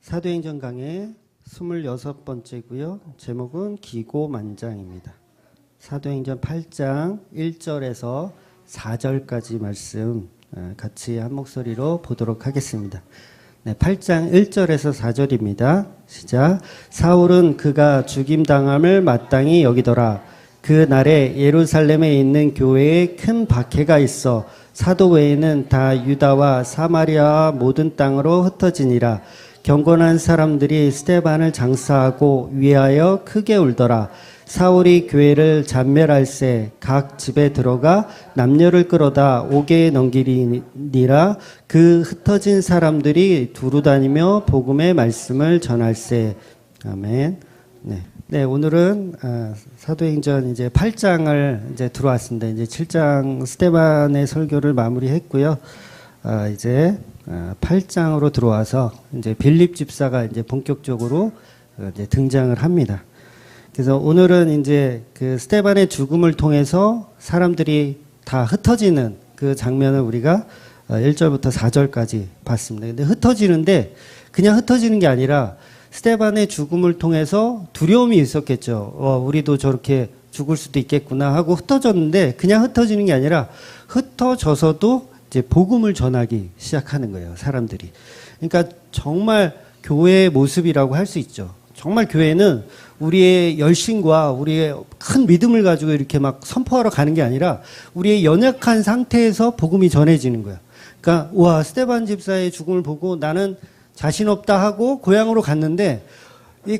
사도행전 강의 26번째고요. 제목은 기고만장입니다. 사도행전 8장 1절에서 4절까지 말씀 같이 한 목소리로 보도록 하겠습니다. 네, 8장 1절에서 4절입니다. 시작. 사울은 그가 죽임당함을 마땅히 여기더라. 그 날에 예루살렘에 있는 교회에 큰 박해가 있어 사도 외에는 다 유다와 사마리아 모든 땅으로 흩어지니라. 경건한 사람들이 스데반을 장사하고 위하여 크게 울더라. 사울이 교회를 잔멸할세 각 집에 들어가 남녀를 끌어다 옥에 넘기리니라. 그 흩어진 사람들이 두루 다니며 복음의 말씀을 전할세. 아멘. 네, 오늘은 사도행전 이제 8장을 이제 들어왔습니다. 이제 7장 스데반의 설교를 마무리했고요. 이제 8장으로 들어와서 이제 빌립 집사가 이제 본격적으로 이제 등장을 합니다. 그래서 오늘은 이제 그 스데반의 죽음을 통해서 사람들이 다 흩어지는 그 장면을 우리가 1절부터 4절까지 봤습니다. 근데 흩어지는데 그냥 흩어지는 게 아니라 스데반의 죽음을 통해서 두려움이 있었겠죠. 우리도 저렇게 죽을 수도 있겠구나 하고 흩어졌는데 그냥 흩어지는 게 아니라 흩어져서도 이제 복음을 전하기 시작하는 거예요, 사람들이. 그러니까 정말 교회의 모습이라고 할 수 있죠. 정말 교회는 우리의 열심과 우리의 큰 믿음을 가지고 이렇게 막 선포하러 가는 게 아니라 우리의 연약한 상태에서 복음이 전해지는 거예요. 그러니까 와, 스데반 집사의 죽음을 보고 나는 자신 없다 하고 고향으로 갔는데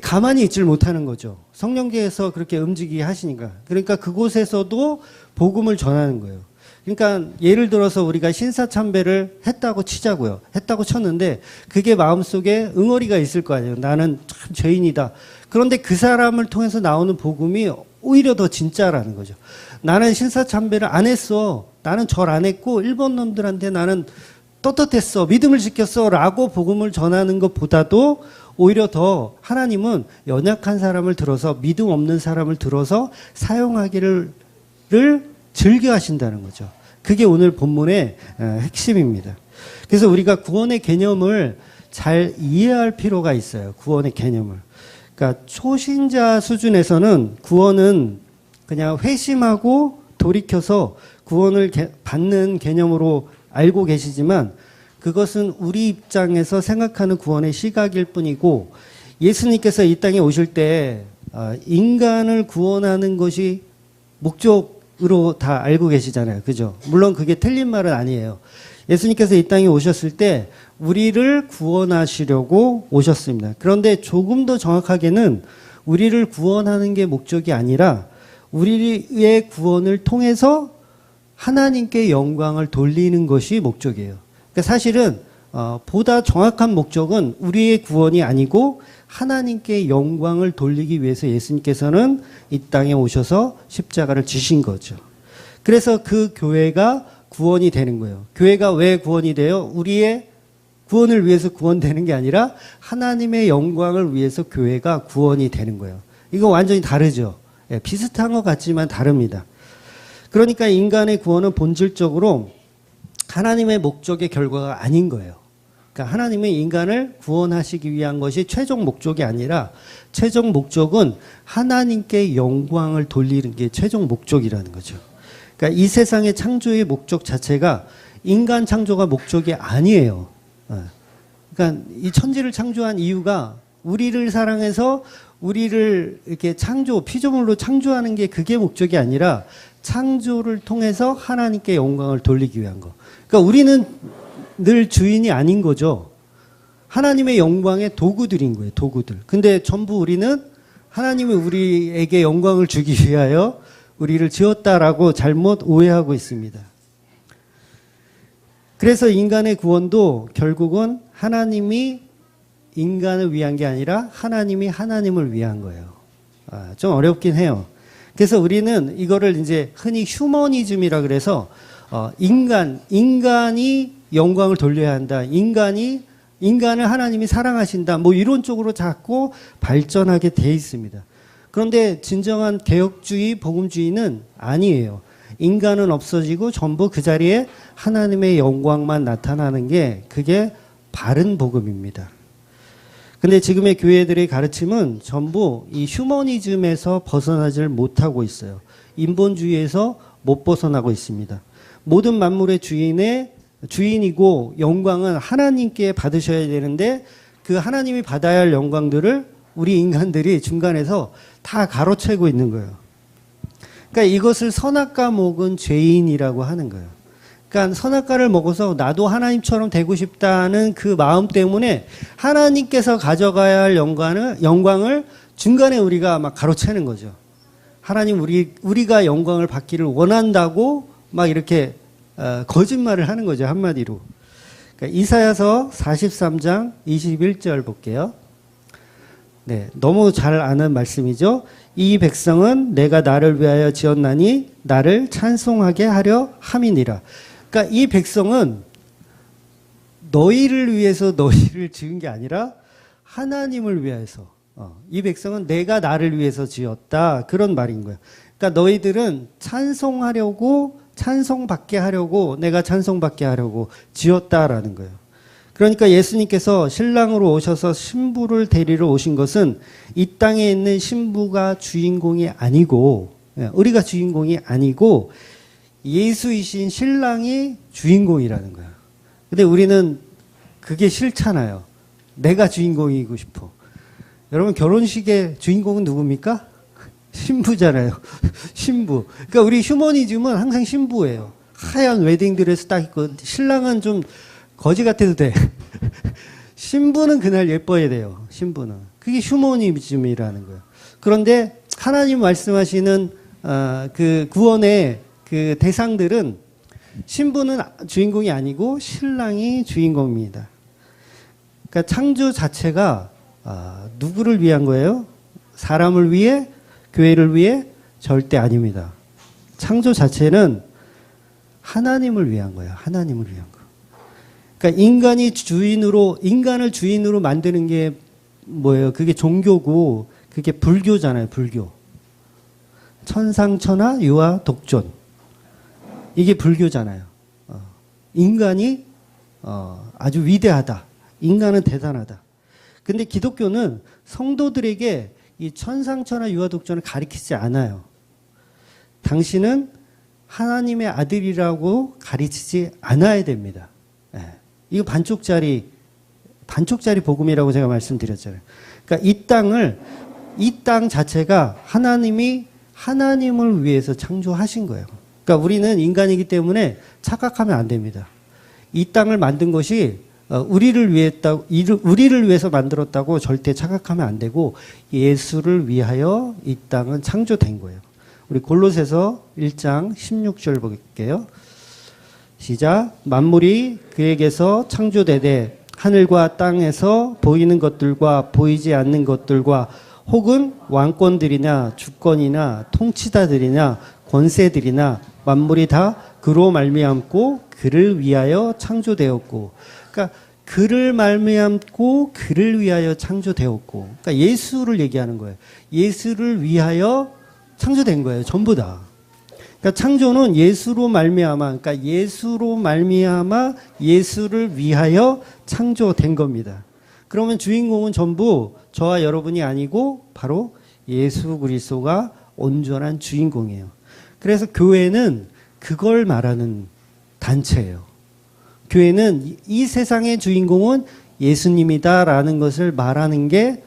가만히 있질 못하는 거죠. 성령께서 그렇게 움직이게 하시니까. 그러니까 그곳에서도 복음을 전하는 거예요. 그러니까 예를 들어서 우리가 신사참배를 했다고 치자고요. 했다고 쳤는데 그게 마음속에 응어리가 있을 거 아니에요. 나는 참 죄인이다. 그런데 그 사람을 통해서 나오는 복음이 오히려 더 진짜라는 거죠. 나는 신사참배를 안 했어. 나는 절 안 했고 일본 놈들한테 나는 떳떳했어. 믿음을 지켰어. 라고 복음을 전하는 것보다도 오히려 더 하나님은 연약한 사람을 들어서 믿음 없는 사람을 들어서 사용하기를 즐겨 하신다는 거죠. 그게 오늘 본문의 핵심입니다. 그래서 우리가 구원의 개념을 잘 이해할 필요가 있어요. 구원의 개념을. 그러니까 초신자 수준에서는 구원은 그냥 회심하고 돌이켜서 구원을 받는 개념으로 알고 계시지만 그것은 우리 입장에서 생각하는 구원의 시각일 뿐이고 예수님께서 이 땅에 오실 때 인간을 구원하는 것이 목적으로 다 알고 계시잖아요. 그죠? 물론 그게 틀린 말은 아니에요. 예수님께서 이 땅에 오셨을 때 우리를 구원하시려고 오셨습니다. 그런데 조금 더 정확하게는 우리를 구원하는 게 목적이 아니라 우리의 구원을 통해서 하나님께 영광을 돌리는 것이 목적이에요. 그러니까 사실은 보다 정확한 목적은 우리의 구원이 아니고 하나님께 영광을 돌리기 위해서 예수님께서는 이 땅에 오셔서 십자가를 지신 거죠. 그래서 그 교회가 구원이 되는 거예요. 교회가 왜 구원이 돼요? 우리의 구원을 위해서 구원되는 게 아니라 하나님의 영광을 위해서 교회가 구원이 되는 거예요. 이거 완전히 다르죠. 비슷한 것 같지만 다릅니다. 그러니까 인간의 구원은 본질적으로 하나님의 목적의 결과가 아닌 거예요. 그러니까 하나님은 인간을 구원하시기 위한 것이 최종 목적이 아니라 최종 목적은 하나님께 영광을 돌리는 게 최종 목적이라는 거죠. 그러니까 이 세상의 창조의 목적 자체가 인간 창조가 목적이 아니에요. 그러니까 이 천지를 창조한 이유가 우리를 사랑해서 우리를 이렇게 피조물로 창조하는 게 그게 목적이 아니라 창조를 통해서 하나님께 영광을 돌리기 위한 거. 그러니까 우리는 늘 주인이 아닌 거죠. 하나님의 영광의 도구들인 거예요. 도구들. 근데 전부 우리는 하나님이 우리에게 영광을 주기 위하여 우리를 지었다라고 잘못 오해하고 있습니다. 그래서 인간의 구원도 결국은 하나님이 인간을 위한 게 아니라 하나님이 하나님을 위한 거예요. 좀 어렵긴 해요. 그래서 우리는 이거를 이제 흔히 휴머니즘이라 그래서 인간이 영광을 돌려야 한다. 인간을 하나님이 사랑하신다. 뭐 이런 쪽으로 자꾸 발전하게 돼 있습니다. 그런데 진정한 개혁주의, 복음주의는 아니에요. 인간은 없어지고 전부 그 자리에 하나님의 영광만 나타나는 게 그게 바른 복음입니다. 근데 지금의 교회들의 가르침은 전부 이 휴머니즘에서 벗어나질 못하고 있어요. 인본주의에서 못 벗어나고 있습니다. 모든 만물의 주인이고 영광은 하나님께 받으셔야 되는데 그 하나님이 받아야 할 영광들을 우리 인간들이 중간에서 다 가로채고 있는 거예요. 그러니까 이것을 선악과 먹은 죄인이라고 하는 거예요. 그러니까 선악과를 먹어서 나도 하나님처럼 되고 싶다는 그 마음 때문에 하나님께서 가져가야 할 영광을 중간에 우리가 막 가로채는 거죠. 하나님 우리가 영광을 받기를 원한다고 막 이렇게 거짓말을 하는 거죠. 한마디로. 그러니까 이사야서 43장 21절 볼게요. 네, 너무 잘 아는 말씀이죠. 이 백성은 내가 나를 위하여 지었나니 나를 찬송하게 하려 함이니라. 그러니까 이 백성은 너희를 위해서 너희를 지은 게 아니라 하나님을 위해서. 이 백성은 내가 나를 위해서 지었다. 그런 말인 거예요. 그러니까 너희들은 찬송받게 하려고 내가 찬송받게 하려고 지었다라는 거예요. 그러니까 예수님께서 신랑으로 오셔서 신부를 데리러 오신 것은 이 땅에 있는 신부가 주인공이 아니고 우리가 주인공이 아니고 예수이신 신랑이 주인공이라는 거예요. 근데 우리는 그게 싫잖아요. 내가 주인공이고 싶어. 여러분 결혼식의 주인공은 누굽니까? 신부잖아요. 신부. 그러니까 우리 휴머니즘은 항상 신부예요. 하얀 웨딩드레스 딱 입고 신랑은 좀 거지 같아도 돼. 신부는 그날 예뻐야 돼요. 신부는. 그게 휴머니즘이라는 거예요. 그런데 하나님 말씀하시는 그 구원의 그 대상들은 신부는 주인공이 아니고 신랑이 주인공입니다. 그러니까 창조 자체가 누구를 위한 거예요? 사람을 위해? 교회를 위해? 절대 아닙니다. 창조 자체는 하나님을 위한 거예요. 하나님을 위한 거. 그러니까 인간을 주인으로 만드는 게 뭐예요? 그게 종교고 그게 불교잖아요. 불교. 천상천하 유아 독존. 이게 불교잖아요. 인간이 아주 위대하다. 인간은 대단하다. 근데 기독교는 성도들에게 이 천상천하 유아 독존을 가리키지 않아요. 당신은 하나님의 아들이라고 가르치지 않아야 됩니다. 이거 반쪽짜리 복음이라고 제가 말씀드렸잖아요. 그러니까 이 땅 자체가 하나님을 위해서 창조하신 거예요. 그러니까 우리는 인간이기 때문에 착각하면 안 됩니다. 이 땅을 만든 것이 우리를 위해서 만들었다고 절대 착각하면 안 되고 예수를 위하여 이 땅은 창조된 거예요. 우리 골로새서 1장 16절 볼게요. 시작. 만물이 그에게서 창조되되 하늘과 땅에서 보이는 것들과 보이지 않는 것들과 혹은 왕권들이나 주권이나 통치자들이나 권세들이나 만물이 다 그로 말미암고 그를 위하여 창조되었고, 그러니까 그를 말미암고 그를 위하여 창조되었고, 그러니까 예수를 얘기하는 거예요. 예수를 위하여 창조된 거예요. 전부 다. 그러니까 창조는 예수로 말미암아, 그러니까 예수로 말미암아 예수를 위하여 창조된 겁니다. 그러면 주인공은 전부 저와 여러분이 아니고 바로 예수 그리스도가 온전한 주인공이에요. 그래서 교회는 그걸 말하는 단체예요. 교회는 이 세상의 주인공은 예수님이다라는 것을 말하는 게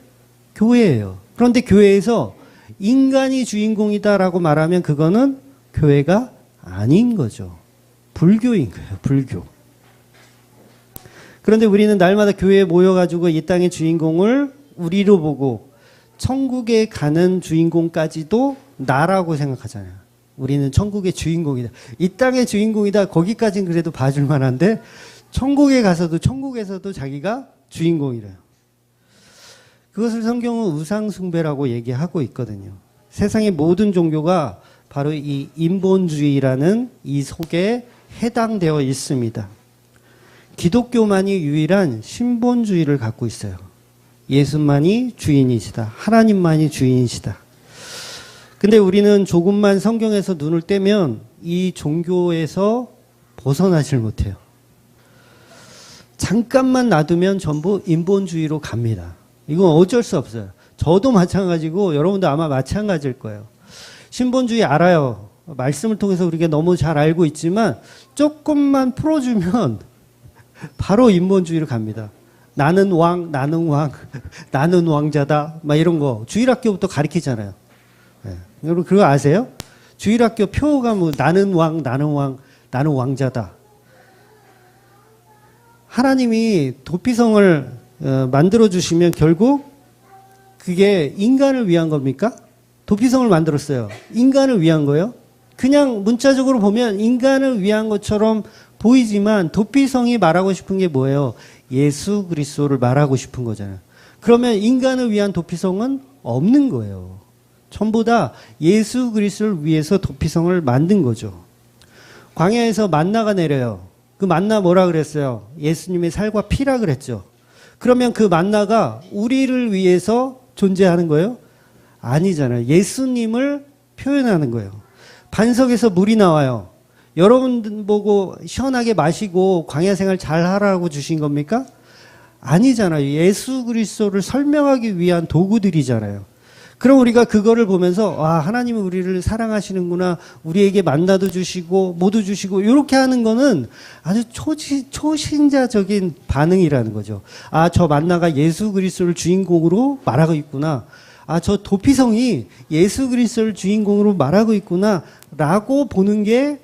교회예요. 그런데 교회에서 인간이 주인공이다라고 말하면 그거는 교회가 아닌 거죠. 불교인 거예요. 불교. 그런데 우리는 날마다 교회에 모여가지고 이 땅의 주인공을 우리로 보고 천국에 가는 주인공까지도 나라고 생각하잖아요. 우리는 천국의 주인공이다. 이 땅의 주인공이다. 거기까지는 그래도 봐줄 만한데 천국에 가서도 천국에서도 자기가 주인공이래요. 그것을 성경은 우상숭배라고 얘기하고 있거든요. 세상의 모든 종교가 바로 이 인본주의라는 이 속에 해당되어 있습니다. 기독교만이 유일한 신본주의를 갖고 있어요. 예수만이 주인이시다. 하나님만이 주인이시다. 근데 우리는 조금만 성경에서 눈을 떼면 이 종교에서 벗어나질 못해요. 잠깐만 놔두면 전부 인본주의로 갑니다. 이건 어쩔 수 없어요. 저도 마찬가지고 여러분도 아마 마찬가지일 거예요. 신본주의 알아요. 말씀을 통해서 우리가 너무 잘 알고 있지만 조금만 풀어주면 바로 인본주의로 갑니다. 나는 왕, 나는 왕, 나는 왕자다. 막 이런 거 주일학교부터 가르치잖아요. 네. 여러분 그거 아세요? 주일학교 표가 뭐 나는 왕, 나는 왕, 나는 왕자다. 하나님이 도피성을 만들어 주시면 결국 그게 인간을 위한 겁니까? 도피성을 만들었어요. 인간을 위한 거예요? 그냥 문자적으로 보면 인간을 위한 것처럼 보이지만 도피성이 말하고 싶은 게 뭐예요? 예수 그리스도를 말하고 싶은 거잖아요. 그러면 인간을 위한 도피성은 없는 거예요. 전부 다 예수 그리스도를 위해서 도피성을 만든 거죠. 광야에서 만나가 내려요. 그 만나 뭐라 그랬어요? 예수님의 살과 피라 그랬죠. 그러면 그 만나가 우리를 위해서 존재하는 거예요? 아니잖아요. 예수님을 표현하는 거예요. 반석에서 물이 나와요. 여러분 보고 시원하게 마시고 광야 생활 잘 하라고 주신 겁니까? 아니잖아요. 예수 그리스도를 설명하기 위한 도구들이잖아요. 그럼 우리가 그거를 보면서 와, 하나님은 우리를 사랑하시는구나. 우리에게 만나도 주시고 뭐도 주시고 이렇게 하는 거는 아주 초신자적인 반응이라는 거죠. 아, 저 만나가 예수 그리스도를 주인공으로 말하고 있구나. 아, 저 도피성이 예수 그리스도를 주인공으로 말하고 있구나 라고 보는 게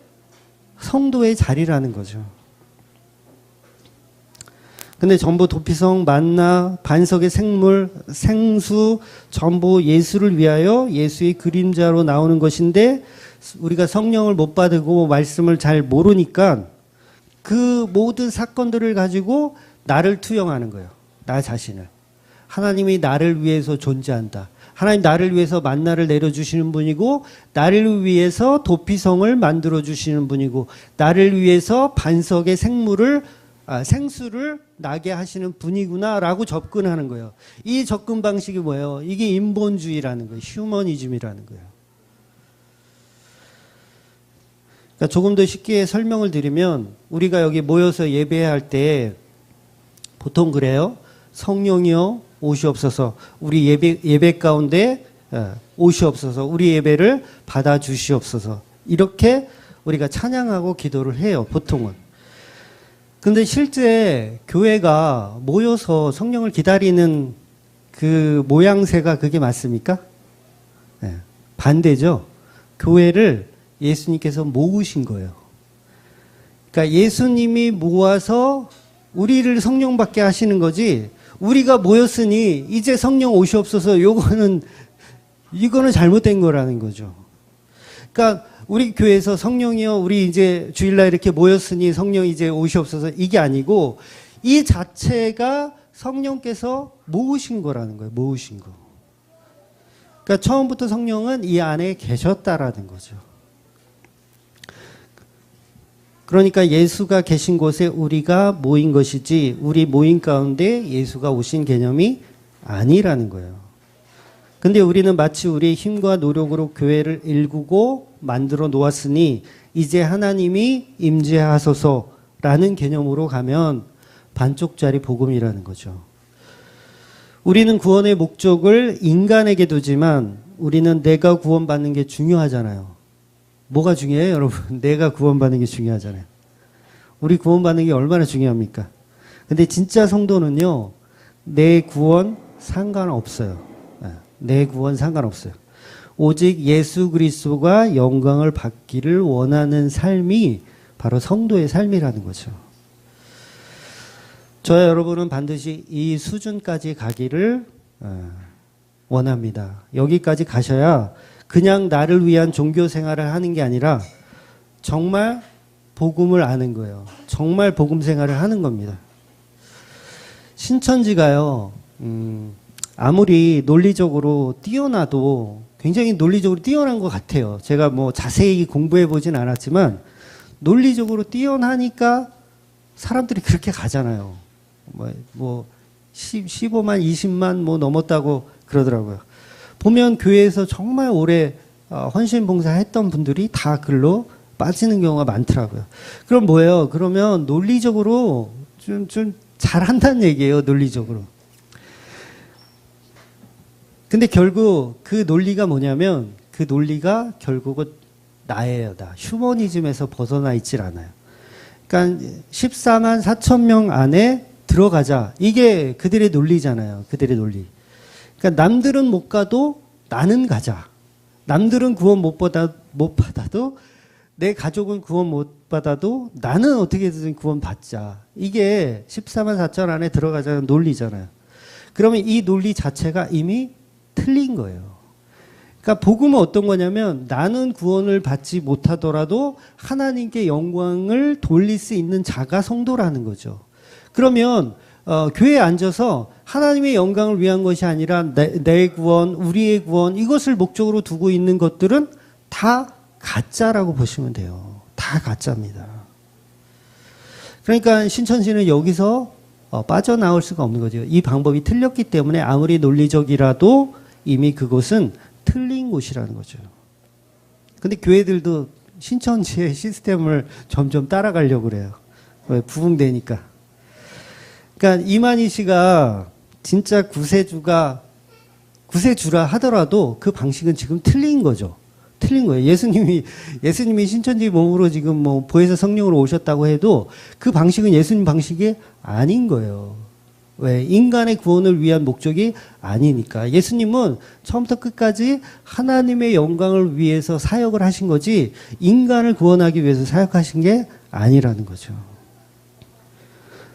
성도의 자리라는 거죠. 근데 전부 도피성, 만나, 반석의 생물, 생수, 전부 예수를 위하여 예수의 그림자로 나오는 것인데 우리가 성령을 못 받고 말씀을 잘 모르니까 그 모든 사건들을 가지고 나를 투영하는 거예요. 나 자신을. 하나님이 나를 위해서 존재한다. 하나님 나를 위해서 만나를 내려주시는 분이고 나를 위해서 도피성을 만들어주시는 분이고 나를 위해서 반석의 생수를 나게 하시는 분이구나라고 접근하는 거예요. 이 접근 방식이 뭐예요? 이게 인본주의라는 거예요. 휴머니즘이라는 거예요. 그러니까 조금 더 쉽게 설명을 드리면 우리가 여기 모여서 예배할 때 보통 그래요. 성령이여 오시옵소서. 우리 예배 가운데 오시옵소서. 우리 예배를 받아 주시옵소서. 이렇게 우리가 찬양하고 기도를 해요. 보통은. 근데 실제 교회가 모여서 성령을 기다리는 그 모양새가 그게 맞습니까? 네, 반대죠. 교회를 예수님께서 모으신 거예요. 그러니까 예수님이 모아서 우리를 성령 받게 하시는 거지 우리가 모였으니 이제 성령 오시옵소서 이거는 잘못된 거라는 거죠. 그러니까 우리 교회에서 성령이요, 우리 이제 주일날 이렇게 모였으니 성령 이제 오시옵소서 이게 아니고 이 자체가 성령께서 모으신 거라는 거예요. 모으신 거. 그러니까 처음부터 성령은 이 안에 계셨다라는 거죠. 그러니까 예수가 계신 곳에 우리가 모인 것이지 우리 모인 가운데 예수가 오신 개념이 아니라는 거예요. 근데 우리는 마치 우리의 힘과 노력으로 교회를 일구고 만들어 놓았으니 이제 하나님이 임재하소서라는 개념으로 가면 반쪽짜리 복음이라는 거죠. 우리는 구원의 목적을 인간에게 두지만 우리는 내가 구원받는 게 중요하잖아요. 뭐가 중요해요, 여러분? 내가 구원받는 게 중요하잖아요. 우리 구원받는 게 얼마나 중요합니까? 근데 진짜 성도는요, 내 구원 상관없어요. 내 구원 상관없어요. 오직 예수 그리스도가 영광을 받기를 원하는 삶이 바로 성도의 삶이라는 거죠. 저와 여러분은 반드시 이 수준까지 가기를 원합니다. 여기까지 가셔야 그냥 나를 위한 종교 생활을 하는 게 아니라 정말 복음을 아는 거예요. 정말 복음 생활을 하는 겁니다. 신천지가요, 아무리 논리적으로 뛰어나도 굉장히 논리적으로 뛰어난 것 같아요. 제가 뭐 자세히 공부해 보진 않았지만 논리적으로 뛰어나니까 사람들이 그렇게 가잖아요. 뭐 15만, 20만 뭐 넘었다고 그러더라고요. 보면 교회에서 정말 오래 헌신 봉사했던 분들이 다 글로 빠지는 경우가 많더라고요. 그럼 뭐예요? 그러면 논리적으로 좀 잘한다는 얘기예요. 논리적으로. 근데 결국 그 논리가 뭐냐면 그 논리가 결국은 나예요. 나. 휴머니즘에서 벗어나 있질 않아요. 그러니까 14만 4천 명 안에 들어가자. 이게 그들의 논리잖아요. 그들의 논리. 그러니까 남들은 못 가도 나는 가자. 남들은 구원 못 받아도 내 가족은 구원 못 받아도 나는 어떻게든 구원 받자. 이게 14만 4천 안에 들어가자는 논리잖아요. 그러면 이 논리 자체가 이미 틀린 거예요. 그러니까 복음은 어떤 거냐면 나는 구원을 받지 못하더라도 하나님께 영광을 돌릴 수 있는 자가 성도라는 거죠. 그러면 교회에 앉아서 하나님의 영광을 위한 것이 아니라 내 구원, 우리의 구원 이것을 목적으로 두고 있는 것들은 다 가짜라고 보시면 돼요. 다 가짜입니다. 그러니까 신천지는 여기서 빠져나올 수가 없는 거죠. 이 방법이 틀렸기 때문에 아무리 논리적이라도 이미 그것은 틀린 곳이라는 거죠. 근데 교회들도 신천지의 시스템을 점점 따라가려고 그래요. 왜? 부흥되니까. 그러니까 이만희 씨가 진짜 구세주라 하더라도 그 방식은 지금 틀린 거죠. 틀린 거예요. 예수님이 신천지 몸으로 지금 뭐 보혜사 성령으로 오셨다고 해도 그 방식은 예수님 방식이 아닌 거예요. 왜? 인간의 구원을 위한 목적이 아니니까. 예수님은 처음부터 끝까지 하나님의 영광을 위해서 사역을 하신 거지 인간을 구원하기 위해서 사역하신 게 아니라는 거죠.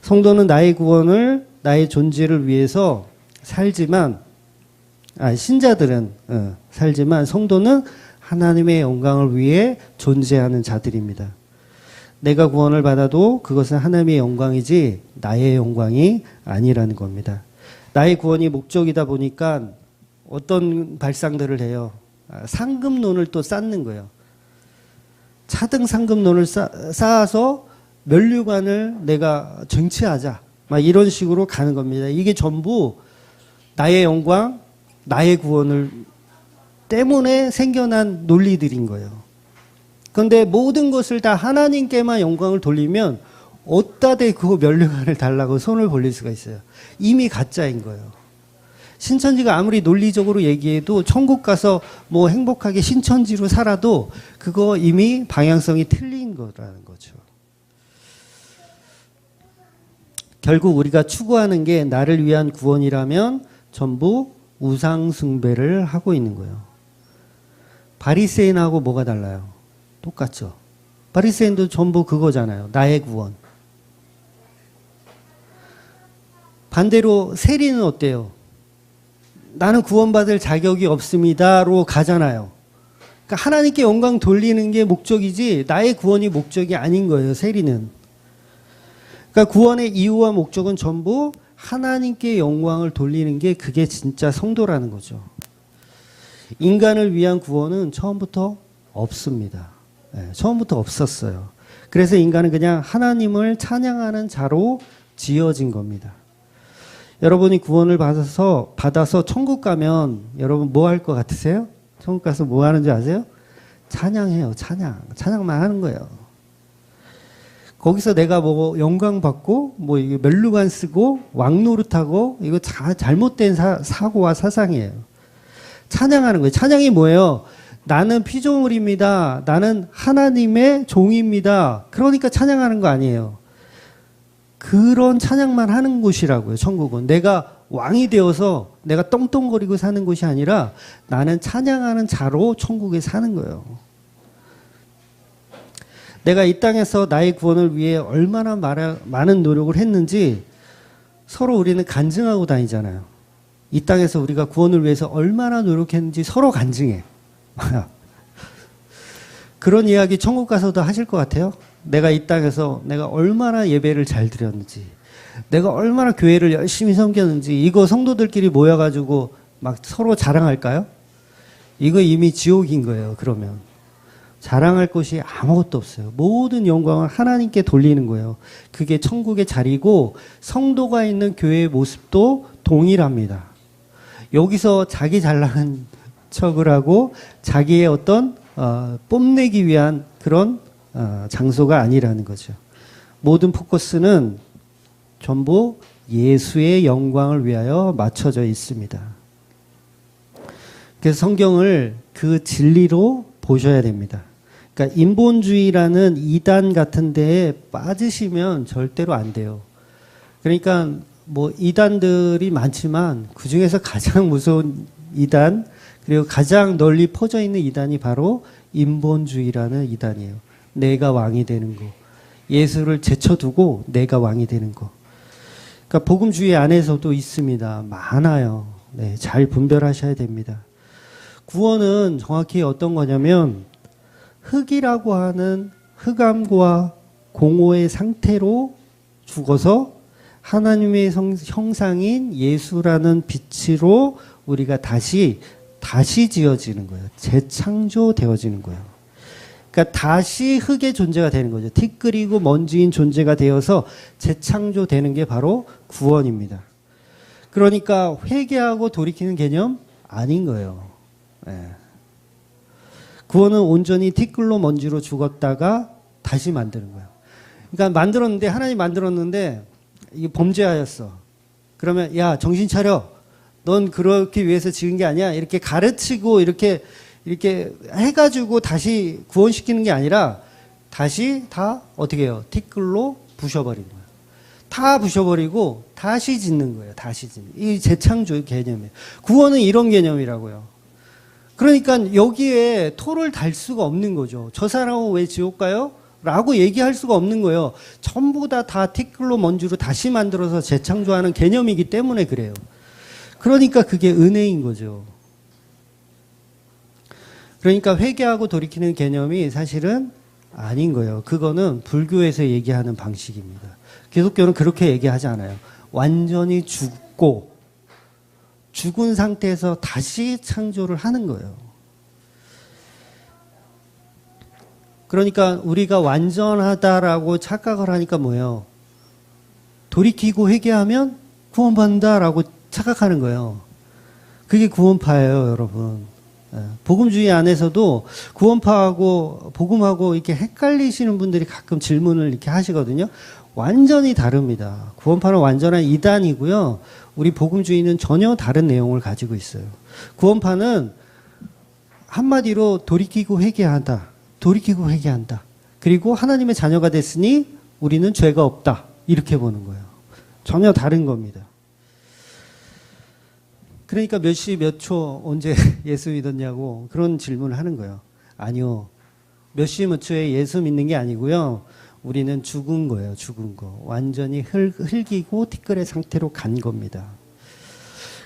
성도는 나의 구원을, 나의 존재를 위해서 살지만, 신자들은 살지만 성도는 하나님의 영광을 위해 존재하는 자들입니다. 내가 구원을 받아도 그것은 하나님의 영광이지 나의 영광이 아니라는 겁니다. 나의 구원이 목적이다 보니까 어떤 발상들을 해요. 상급론을 또 쌓는 거예요. 차등 상급론을 쌓아서 면류관을 내가 쟁취하자. 막 이런 식으로 가는 겁니다. 이게 전부 나의 영광, 나의 구원을 때문에 생겨난 논리들인 거예요. 그런데 모든 것을 다 하나님께만 영광을 돌리면 어디다 대고 면류관을 달라고 손을 벌릴 수가 있어요. 이미 가짜인 거예요. 신천지가 아무리 논리적으로 얘기해도 천국 가서 뭐 행복하게 신천지로 살아도 그거 이미 방향성이 틀린 거라는 거죠. 결국 우리가 추구하는 게 나를 위한 구원이라면 전부 우상 숭배를 하고 있는 거예요. 바리새인하고 뭐가 달라요? 똑같죠. 바리새인도 전부 그거잖아요. 나의 구원. 반대로 세리는 어때요? 나는 구원받을 자격이 없습니다로 가잖아요. 그러니까 하나님께 영광 돌리는 게 목적이지 나의 구원이 목적이 아닌 거예요. 세리는. 그러니까 구원의 이유와 목적은 전부 하나님께 영광을 돌리는 게 그게 진짜 성도라는 거죠. 인간을 위한 구원은 처음부터 없습니다. 네, 처음부터 없었어요. 그래서 인간은 그냥 하나님을 찬양하는 자로 지어진 겁니다. 여러분이 구원을 받아서 천국 가면 여러분 뭐 할 것 같으세요? 천국 가서 뭐 하는지 아세요? 찬양해요. 찬양만 하는 거예요. 거기서 내가 뭐 영광 받고 뭐 이게 면류관 쓰고 왕 노릇하고 이거 잘못된 사고와 사상이에요. 찬양하는 거예요. 찬양이 뭐예요? 나는 피조물입니다. 나는 하나님의 종입니다. 그러니까 찬양하는 거 아니에요. 그런 찬양만 하는 곳이라고요. 천국은. 내가 왕이 되어서 내가 떵떵거리고 사는 곳이 아니라 나는 찬양하는 자로 천국에 사는 거예요. 내가 이 땅에서 나의 구원을 위해 얼마나 많은 노력을 했는지 서로 우리는 간증하고 다니잖아요. 이 땅에서 우리가 구원을 위해서 얼마나 노력했는지 서로 간증해. 그런 이야기 천국 가서도 하실 것 같아요? 내가 이 땅에서 내가 얼마나 예배를 잘 드렸는지, 내가 얼마나 교회를 열심히 섬겼는지, 이거 성도들끼리 모여가지고 막 서로 자랑할까요? 이거 이미 지옥인 거예요, 그러면. 자랑할 것이 아무것도 없어요. 모든 영광을 하나님께 돌리는 거예요. 그게 천국의 자리고 성도가 있는 교회의 모습도 동일합니다. 여기서 자기 잘나는 척을 하고 자기의 어떤 뽐내기 위한 그런 장소가 아니라는 거죠. 모든 포커스는 전부 예수의 영광을 위하여 맞춰져 있습니다. 그래서 성경을 그 진리로 보셔야 됩니다. 그러니까 인본주의라는 이단 같은 데에 빠지시면 절대로 안 돼요. 그러니까 뭐 이단들이 많지만 그 중에서 가장 무서운 이단, 그리고 가장 널리 퍼져 있는 이단이 바로 인본주의라는 이단이에요. 내가 왕이 되는 거. 예수를 제쳐두고 내가 왕이 되는 거. 그러니까 복음주의 안에서도 있습니다. 많아요. 네, 잘 분별하셔야 됩니다. 구원은 정확히 어떤 거냐면 흙이라고 하는 흑암과 공허의 상태로 죽어서 하나님의 형상인 예수라는 빛으로 우리가 다시 지어지는 거예요. 재창조되어지는 거예요. 그러니까 다시 흙의 존재가 되는 거죠. 티끌이고 먼지인 존재가 되어서 재창조되는 게 바로 구원입니다. 그러니까 회개하고 돌이키는 개념 아닌 거예요. 네. 구원은 온전히 티끌로 먼지로 죽었다가 다시 만드는 거예요. 그러니까 만들었는데, 하나님 만들었는데 이게 범죄하였어. 그러면 야 정신 차려. 넌 그렇게 위해서 지은 게 아니야. 이렇게 가르치고 이렇게 해가지고 다시 구원시키는 게 아니라 다시 다 어떻게 해요? 티끌로 부셔버리는 거예요. 다 부셔버리고 다시 짓는 거예요. 다시 짓는. 이 재창조 개념이에요. 구원은 이런 개념이라고요. 그러니까 여기에 토를 달 수가 없는 거죠. 저 사람은 왜 지옥 가요? 라고 얘기할 수가 없는 거예요. 전부 다 티끌로 먼지로 다시 만들어서 재창조하는 개념이기 때문에 그래요. 그러니까 그게 은혜인 거죠. 그러니까 회개하고 돌이키는 개념이 사실은 아닌 거예요. 그거는 불교에서 얘기하는 방식입니다. 기독교는 그렇게 얘기하지 않아요. 완전히 죽은 상태에서 다시 창조를 하는 거예요. 그러니까 우리가 완전하다라고 착각을 하니까 뭐예요? 돌이키고 회개하면 구원받는다라고 착각하는 거예요. 그게 구원파예요, 여러분. 복음주의 안에서도 구원파하고 복음하고 이렇게 헷갈리시는 분들이 가끔 질문을 이렇게 하시거든요. 완전히 다릅니다. 구원파는 완전한 이단이고요. 우리 복음주의는 전혀 다른 내용을 가지고 있어요. 구원파는 한마디로 돌이키고 회개한다. 돌이키고 회개한다. 그리고 하나님의 자녀가 됐으니 우리는 죄가 없다. 이렇게 보는 거예요. 전혀 다른 겁니다. 그러니까 몇 시 몇 초 언제 예수 믿었냐고 그런 질문을 하는 거예요. 아니요. 몇 시 몇 초에 예수 믿는 게 아니고요. 우리는 죽은 거예요. 죽은 거. 완전히 흙이고 티끌의 상태로 간 겁니다.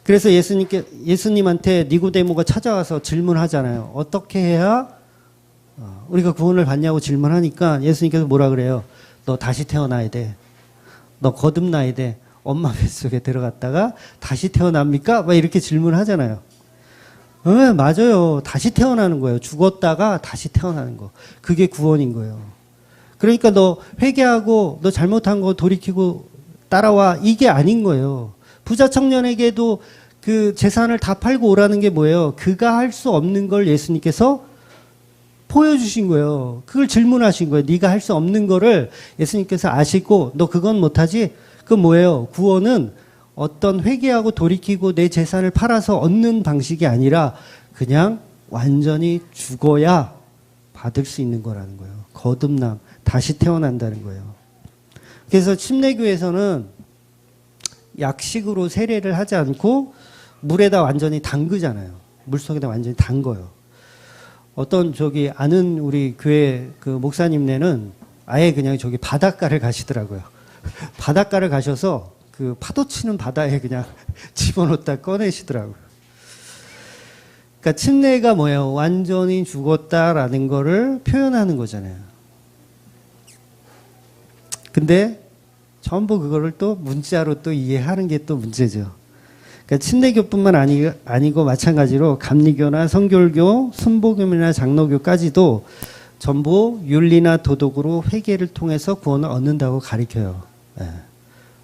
그래서 예수님한테 니고데모가 찾아와서 질문하잖아요. 어떻게 해야 우리가 구원을 받냐고 질문하니까 예수님께서 뭐라 그래요? 너 다시 태어나야 돼. 너 거듭나야 돼. 엄마 뱃속에 들어갔다가 다시 태어납니까? 막 이렇게 질문하잖아요. 네, 맞아요. 다시 태어나는 거예요. 죽었다가 다시 태어나는 거. 그게 구원인 거예요. 그러니까 너 회개하고 너 잘못한 거 돌이키고 따라와. 이게 아닌 거예요. 부자 청년에게도 그 재산을 다 팔고 오라는 게 뭐예요? 그가 할 수 없는 걸 예수님께서 보여주신 거예요. 그걸 질문하신 거예요. 네가 할 수 없는 거를 예수님께서 아시고 너 그건 못하지? 그건 뭐예요? 구원은 어떤 회개하고 돌이키고 내 재산을 팔아서 얻는 방식이 아니라 그냥 완전히 죽어야 받을 수 있는 거라는 거예요. 거듭남, 다시 태어난다는 거예요. 그래서 침례교에서는 약식으로 세례를 하지 않고 물에다 완전히 담그잖아요. 물속에다 완전히 담궈요. 어떤 아는 우리 교회 그 목사님네는 아예 그냥 바닷가를 가시더라고요. 바닷가를 가셔서 그 파도 치는 바다에 그냥 집어넣다 꺼내시더라고요. 그러니까 침례가 뭐예요? 완전히 죽었다라는 거를 표현하는 거잖아요. 근데 전부 그거를 또 문자로 또 이해하는 게 또 문제죠. 그러니까 침례교뿐만 아니고 마찬가지로 감리교나 성결교, 순복음이나 장로교까지도 전부 윤리나 도덕으로 회개를 통해서 구원을 얻는다고 가르쳐요. 네.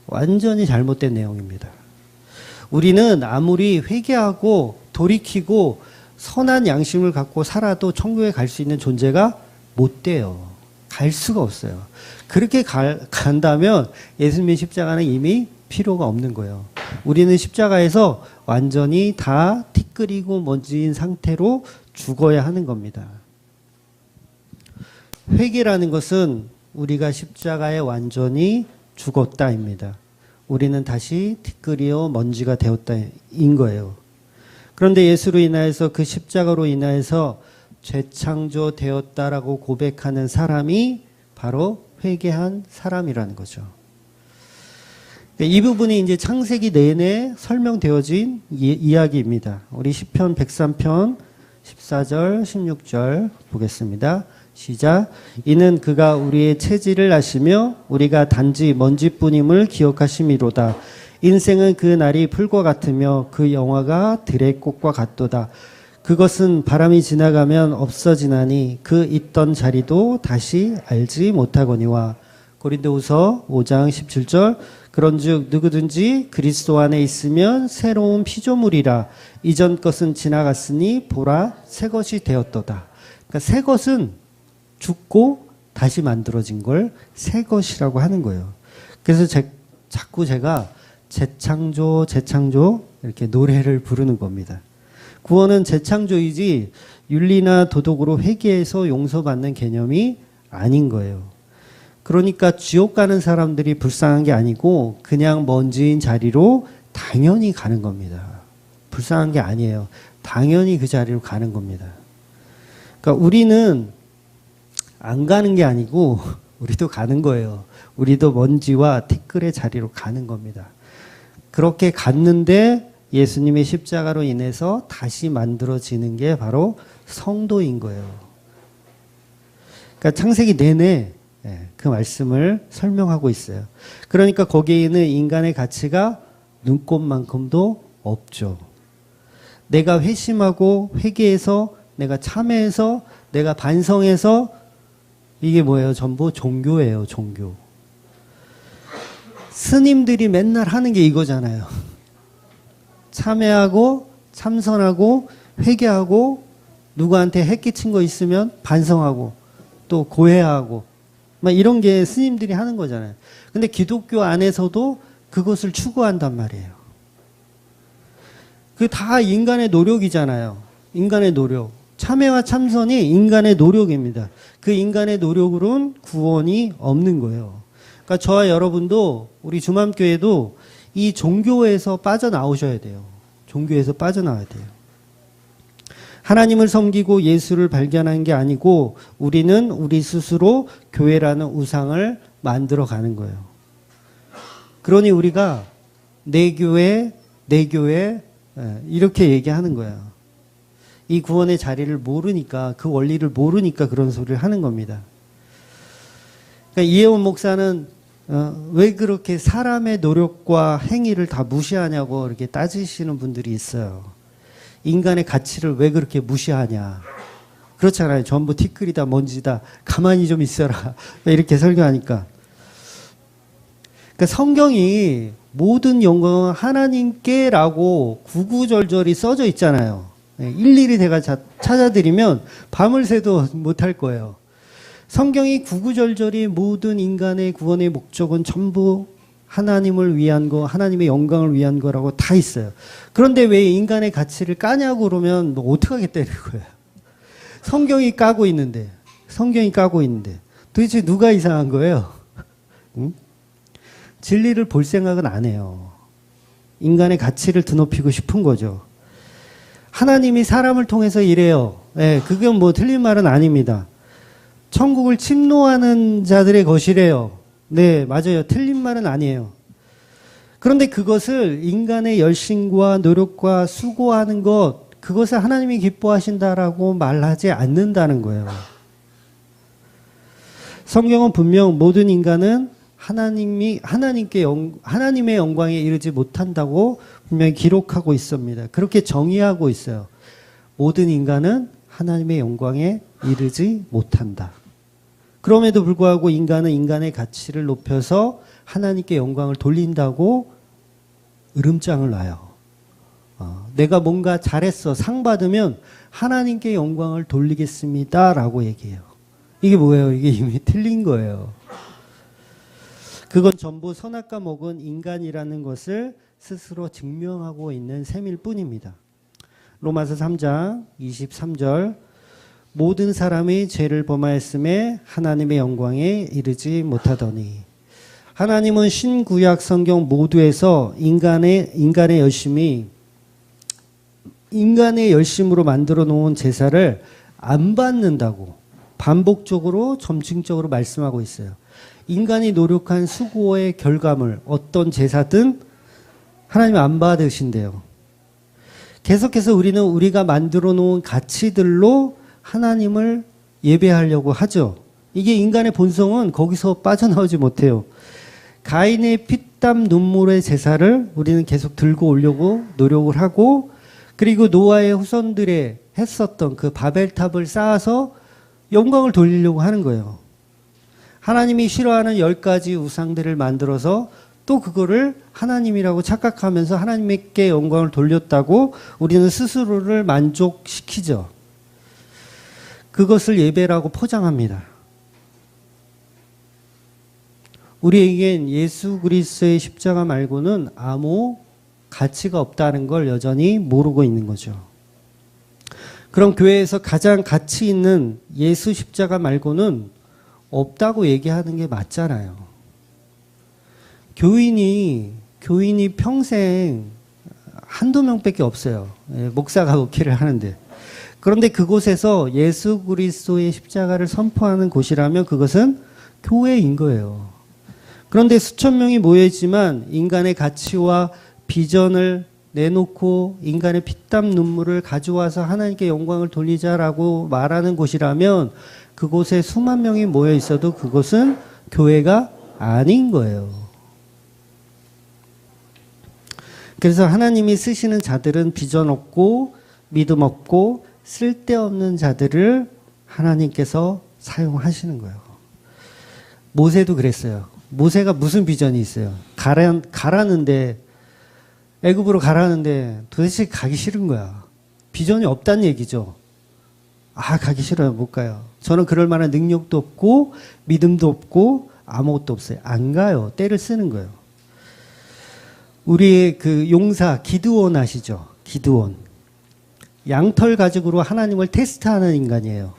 완전히 잘못된 내용입니다. 우리는 아무리 회개하고 돌이키고 선한 양심을 갖고 살아도 천국에 갈 수 있는 존재가 못 돼요. 갈 수가 없어요. 그렇게 간다면 예수님의 십자가는 이미 필요가 없는 거예요. 우리는 십자가에서 완전히 다 티끌이고 먼지인 상태로 죽어야 하는 겁니다. 회개라는 것은 우리가 십자가에 완전히 죽었다입니다. 우리는 다시 티끌이요 먼지가 되었다인 거예요. 그런데 예수로 인하여서 그 십자가로 인하여서 재창조되었다라고 고백하는 사람이 바로 회개한 사람이라는 거죠. 이 부분이 이제 창세기 내내 설명되어진 이야기입니다. 우리 시편 103편 14절 16절 보겠습니다. 시작. 이는 그가 우리의 체질을 아시며 우리가 단지 먼지뿐임을 기억하심이로다. 인생은 그 날이 풀과 같으며 그 영화가 들의 꽃과 같도다. 그것은 바람이 지나가면 없어지나니 그 있던 자리도 다시 알지 못하거니와. 고린도후서 5장 17절. 그런즉 누구든지 그리스도 안에 있으면 새로운 피조물이라. 이전 것은 지나갔으니 보라 새 것이 되었도다. 그러니까 새 것은 죽고 다시 만들어진 걸 새 것이라고 하는 거예요. 그래서 자꾸 제가 재창조 이렇게 노래를 부르는 겁니다. 구원은 재창조이지 윤리나 도덕으로 회개해서 용서받는 개념이 아닌 거예요. 그러니까 지옥 가는 사람들이 불쌍한 게 아니고 그냥 먼지인 자리로 당연히 가는 겁니다. 불쌍한 게 아니에요. 당연히 그 자리로 가는 겁니다. 그러니까 우리는 안 가는 게 아니고 우리도 가는 거예요. 우리도 먼지와 티끌의 자리로 가는 겁니다. 그렇게 갔는데 예수님의 십자가로 인해서 다시 만들어지는 게 바로 성도인 거예요. 그러니까 창세기 내내 그 말씀을 설명하고 있어요. 그러니까 거기에 있는 인간의 가치가 눈꼽만큼도 없죠. 내가 회심하고 회개해서 내가 참회해서 내가 반성해서 이게 뭐예요? 전부 종교예요. 종교. 스님들이 맨날 하는 게 이거잖아요. 참회하고 참선하고 회개하고 누구한테 해 끼친 거 있으면 반성하고 또 고해하고 막 이런 게 스님들이 하는 거잖아요. 근데 기독교 안에서도 그것을 추구한단 말이에요. 그 다 인간의 노력이잖아요. 인간의 노력. 참회와 참선이 인간의 노력입니다. 그 인간의 노력으로는 구원이 없는 거예요. 그러니까 저와 여러분도 우리 주맘교회도 이 종교에서 빠져나오셔야 돼요. 종교에서 빠져나와야 돼요. 하나님을 섬기고 예수를 발견한 게 아니고 우리는 우리 스스로 교회라는 우상을 만들어 가는 거예요. 그러니 우리가 내 교회 이렇게 얘기하는 거예요. 이 구원의 자리를 모르니까 그 원리를 모르니까 그런 소리를 하는 겁니다. 그러니까 이혜원 목사는 왜 그렇게 사람의 노력과 행위를 다 무시하냐고 이렇게 따지시는 분들이 있어요. 인간의 가치를 왜 그렇게 무시하냐. 그렇잖아요. 전부 티끌이다 먼지다. 가만히 좀 있어라. 이렇게 설교하니까. 그러니까 성경이 모든 영광은 하나님께라고 구구절절히 써져 있잖아요. 일일이 제가 찾아드리면 밤을 새도 못할 거예요. 성경이 구구절절히 모든 인간의 구원의 목적은 전부 하나님을 위한 거, 하나님의 영광을 위한 거라고 다 있어요. 그런데 왜 인간의 가치를 까냐고 그러면 뭐 어떡하겠다는 거예요. 성경이 까고 있는데 도대체 누가 이상한 거예요? 응? 진리를 볼 생각은 안 해요. 인간의 가치를 드높이고 싶은 거죠. 하나님이 사람을 통해서 이래요. 그건 뭐 틀린 말은 아닙니다. 천국을 침노하는 자들의 것이래요. 네, 맞아요. 틀린 말은 아니에요. 그런데 그것을 인간의 열심과 노력과 수고하는 것, 그것을 하나님이 기뻐하신다라고 말하지 않는다는 거예요. 성경은 분명 모든 인간은 하나님의 영광에 이르지 못한다고 분명히 기록하고 있습니다. 그렇게 정의하고 있어요. 모든 인간은 하나님의 영광에 이르지 못한다. 그럼에도 불구하고 인간은 인간의 가치를 높여서 하나님께 영광을 돌린다고 으름장을 놔요. 내가 뭔가 잘했어, 상 받으면 하나님께 영광을 돌리겠습니다 라고 얘기해요. 이게 뭐예요? 이게 이미 틀린 거예요. 그건 전부 선악과 먹은 인간이라는 것을 스스로 증명하고 있는 셈일 뿐입니다. 로마서 3장 23절 모든 사람이 죄를 범하였음에 하나님의 영광에 이르지 못하더니 하나님은 신구약 성경 모두에서 인간의 열심으로 만들어 놓은 제사를 안 받는다고 반복적으로 점층적으로 말씀하고 있어요. 인간이 노력한 수고의 결과물 어떤 제사든 하나님 안 받으신대요. 계속해서 우리는 우리가 만들어 놓은 가치들로 하나님을 예배하려고 하죠. 이게 인간의 본성은 거기서 빠져나오지 못해요. 가인의 피땀 눈물의 제사를 우리는 계속 들고 오려고 노력을 하고 그리고 노아의 후손들의 했었던 그 바벨탑을 쌓아서 영광을 돌리려고 하는 거예요. 하나님이 싫어하는 10가지 우상들을 만들어서 또 그거를 하나님이라고 착각하면서 하나님께 영광을 돌렸다고 우리는 스스로를 만족시키죠. 그것을 예배라고 포장합니다. 우리에겐 예수 그리스도의 십자가 말고는 아무 가치가 없다는 걸 여전히 모르고 있는 거죠. 그럼 교회에서 가장 가치 있는 예수 십자가 말고는 없다고 얘기하는 게 맞잖아요. 교인이 평생 한두 명밖에 없어요. 목사가 목회를 하는데. 그런데 그곳에서 예수 그리스도의 십자가를 선포하는 곳이라면 그것은 교회인 거예요. 그런데 수천 명이 모여있지만 인간의 가치와 비전을 내놓고 인간의 피땀 눈물을 가져와서 하나님께 영광을 돌리자라고 말하는 곳이라면 그곳에 수만 명이 모여 있어도 그것은 교회가 아닌 거예요. 그래서 하나님이 쓰시는 자들은 비전 없고 믿음 없고 쓸데없는 자들을 하나님께서 사용하시는 거예요. 모세도 그랬어요. 모세가 무슨 비전이 있어요? 가라는데 애굽으로 가라는데 도대체 가기 싫은 거야. 비전이 없다는 얘기죠. 가기 싫어요. 못 가요. 저는 그럴 만한 능력도 없고 믿음도 없고 아무것도 없어요. 안 가요. 때를 쓰는 거예요. 우리의 그 용사 기드온 아시죠? 기드온. 양털 가죽으로 하나님을 테스트하는 인간이에요.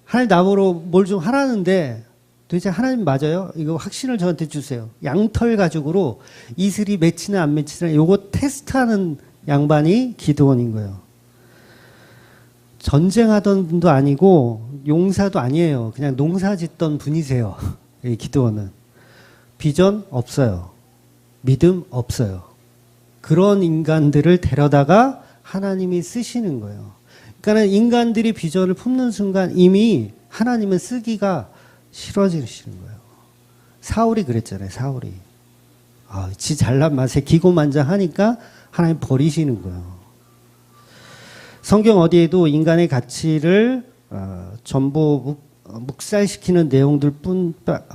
하나님 나보러 뭘 좀 하라는데 도대체 하나님 맞아요? 이거 확신을 저한테 주세요. 양털 가죽으로 이슬이 맺히나 안 맺히나 요거 테스트하는 양반이 기드온인 거예요. 전쟁하던 분도 아니고 용사도 아니에요. 그냥 농사 짓던 분이세요. 이 기드온은. 비전 없어요. 믿음 없어요. 그런 인간들을 데려다가 하나님이 쓰시는 거예요. 그러니까 인간들이 비전을 품는 순간 이미 하나님은 쓰기가 싫어지시는 거예요. 사울이 그랬잖아요. 사울이. 지 잘난 맛에 기고만장하니까 하나님 버리시는 거예요. 성경 어디에도 인간의 가치를 전부 묵살시키는 내용들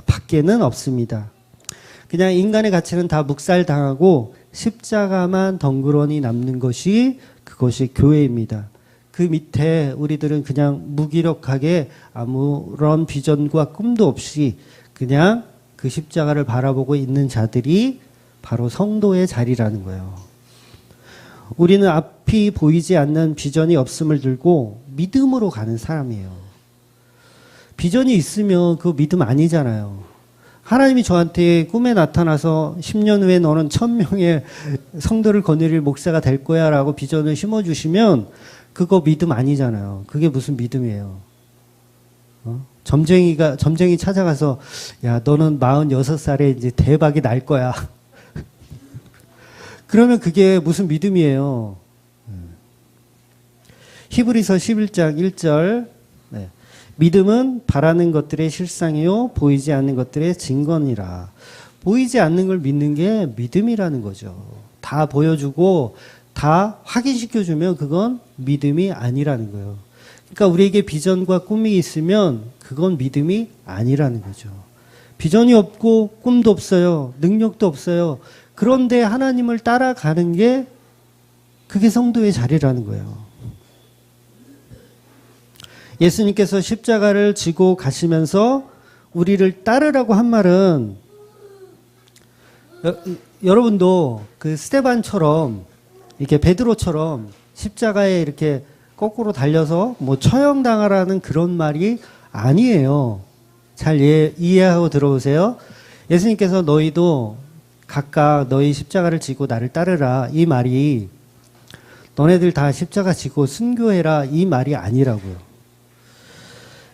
밖에는 없습니다. 그냥 인간의 가치는 다 묵살당하고 십자가만 덩그러니 남는 것이 그것이 교회입니다. 그 밑에 우리들은 그냥 무기력하게 아무런 비전과 꿈도 없이 그냥 그 십자가를 바라보고 있는 자들이 바로 성도의 자리라는 거예요. 우리는 앞이 보이지 않는 비전이 없음을 들고 믿음으로 가는 사람이에요. 비전이 있으면 그거 믿음 아니잖아요. 하나님이 저한테 꿈에 나타나서 10년 후에 너는 1000명의 성도를 거느릴 목사가 될 거야 라고 비전을 심어주시면 그거 믿음 아니잖아요. 그게 무슨 믿음이에요. 점쟁이 찾아가서 야 너는 46살에 이제 대박이 날 거야. 그러면 그게 무슨 믿음이에요. 히브리서 11장 1절 믿음은 바라는 것들의 실상이요 보이지 않는 것들의 증거니라. 보이지 않는 걸 믿는 게 믿음이라는 거죠. 다 보여주고 다 확인시켜주면 그건 믿음이 아니라는 거예요. 그러니까 우리에게 비전과 꿈이 있으면 그건 믿음이 아니라는 거죠. 비전이 없고 꿈도 없어요. 능력도 없어요. 그런데 하나님을 따라가는 게 그게 성도의 자리라는 거예요. 예수님께서 십자가를 지고 가시면서 우리를 따르라고 한 말은 여러분도 그 스데반처럼 이렇게 베드로처럼 십자가에 이렇게 거꾸로 달려서 뭐 처형당하라는 그런 말이 아니에요. 잘 이해하고 들어오세요. 예수님께서 너희도 각각 너희 십자가를 지고 나를 따르라. 이 말이 너네들 다 십자가 지고 순교해라. 이 말이 아니라고요.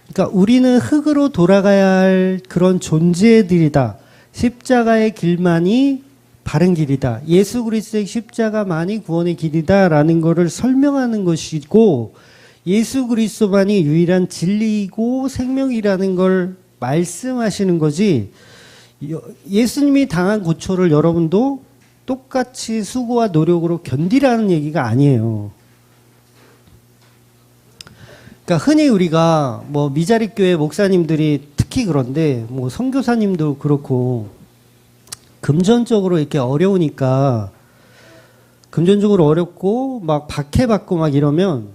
그러니까 우리는 흙으로 돌아가야 할 그런 존재들이다. 십자가의 길만이 바른 길이다. 예수 그리스도의 십자가만이 구원의 길이다라는 것을 설명하는 것이고 예수 그리스도만이 유일한 진리이고 생명이라는 걸 말씀하시는 거지 예수님이 당한 고초를 여러분도 똑같이 수고와 노력으로 견디라는 얘기가 아니에요. 그러니까 흔히 우리가 뭐 미자립 교회 목사님들이 특히 그런데 뭐 선교사님도 그렇고 금전적으로 이렇게 어려우니까 금전적으로 어렵고 막 박해받고 막 이러면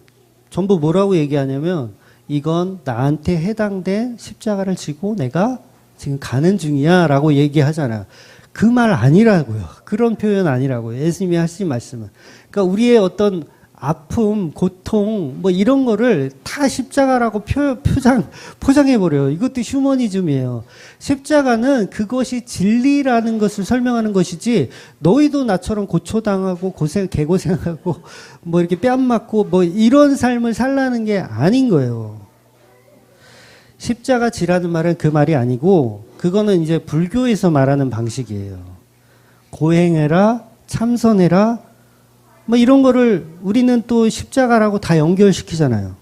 전부 뭐라고 얘기하냐면 이건 나한테 해당된 십자가를 지고 내가 지금 가는 중이야 라고 얘기하잖아요. 그 말 아니라고요. 그런 표현 아니라고요. 예수님이 하신 말씀은. 그러니까 우리의 어떤 아픔, 고통 뭐 이런 거를 다 십자가라고 포장해버려요. 이것도 휴머니즘이에요. 십자가는 그것이 진리라는 것을 설명하는 것이지 너희도 나처럼 고초당하고 개고생하고 뭐 이렇게 뺨 맞고 뭐 이런 삶을 살라는 게 아닌 거예요. 십자가 지라는 말은 그 말이 아니고 그거는 이제 불교에서 말하는 방식이에요. 고행해라, 참선해라 뭐 이런 거를 우리는 또 십자가라고 다 연결시키잖아요.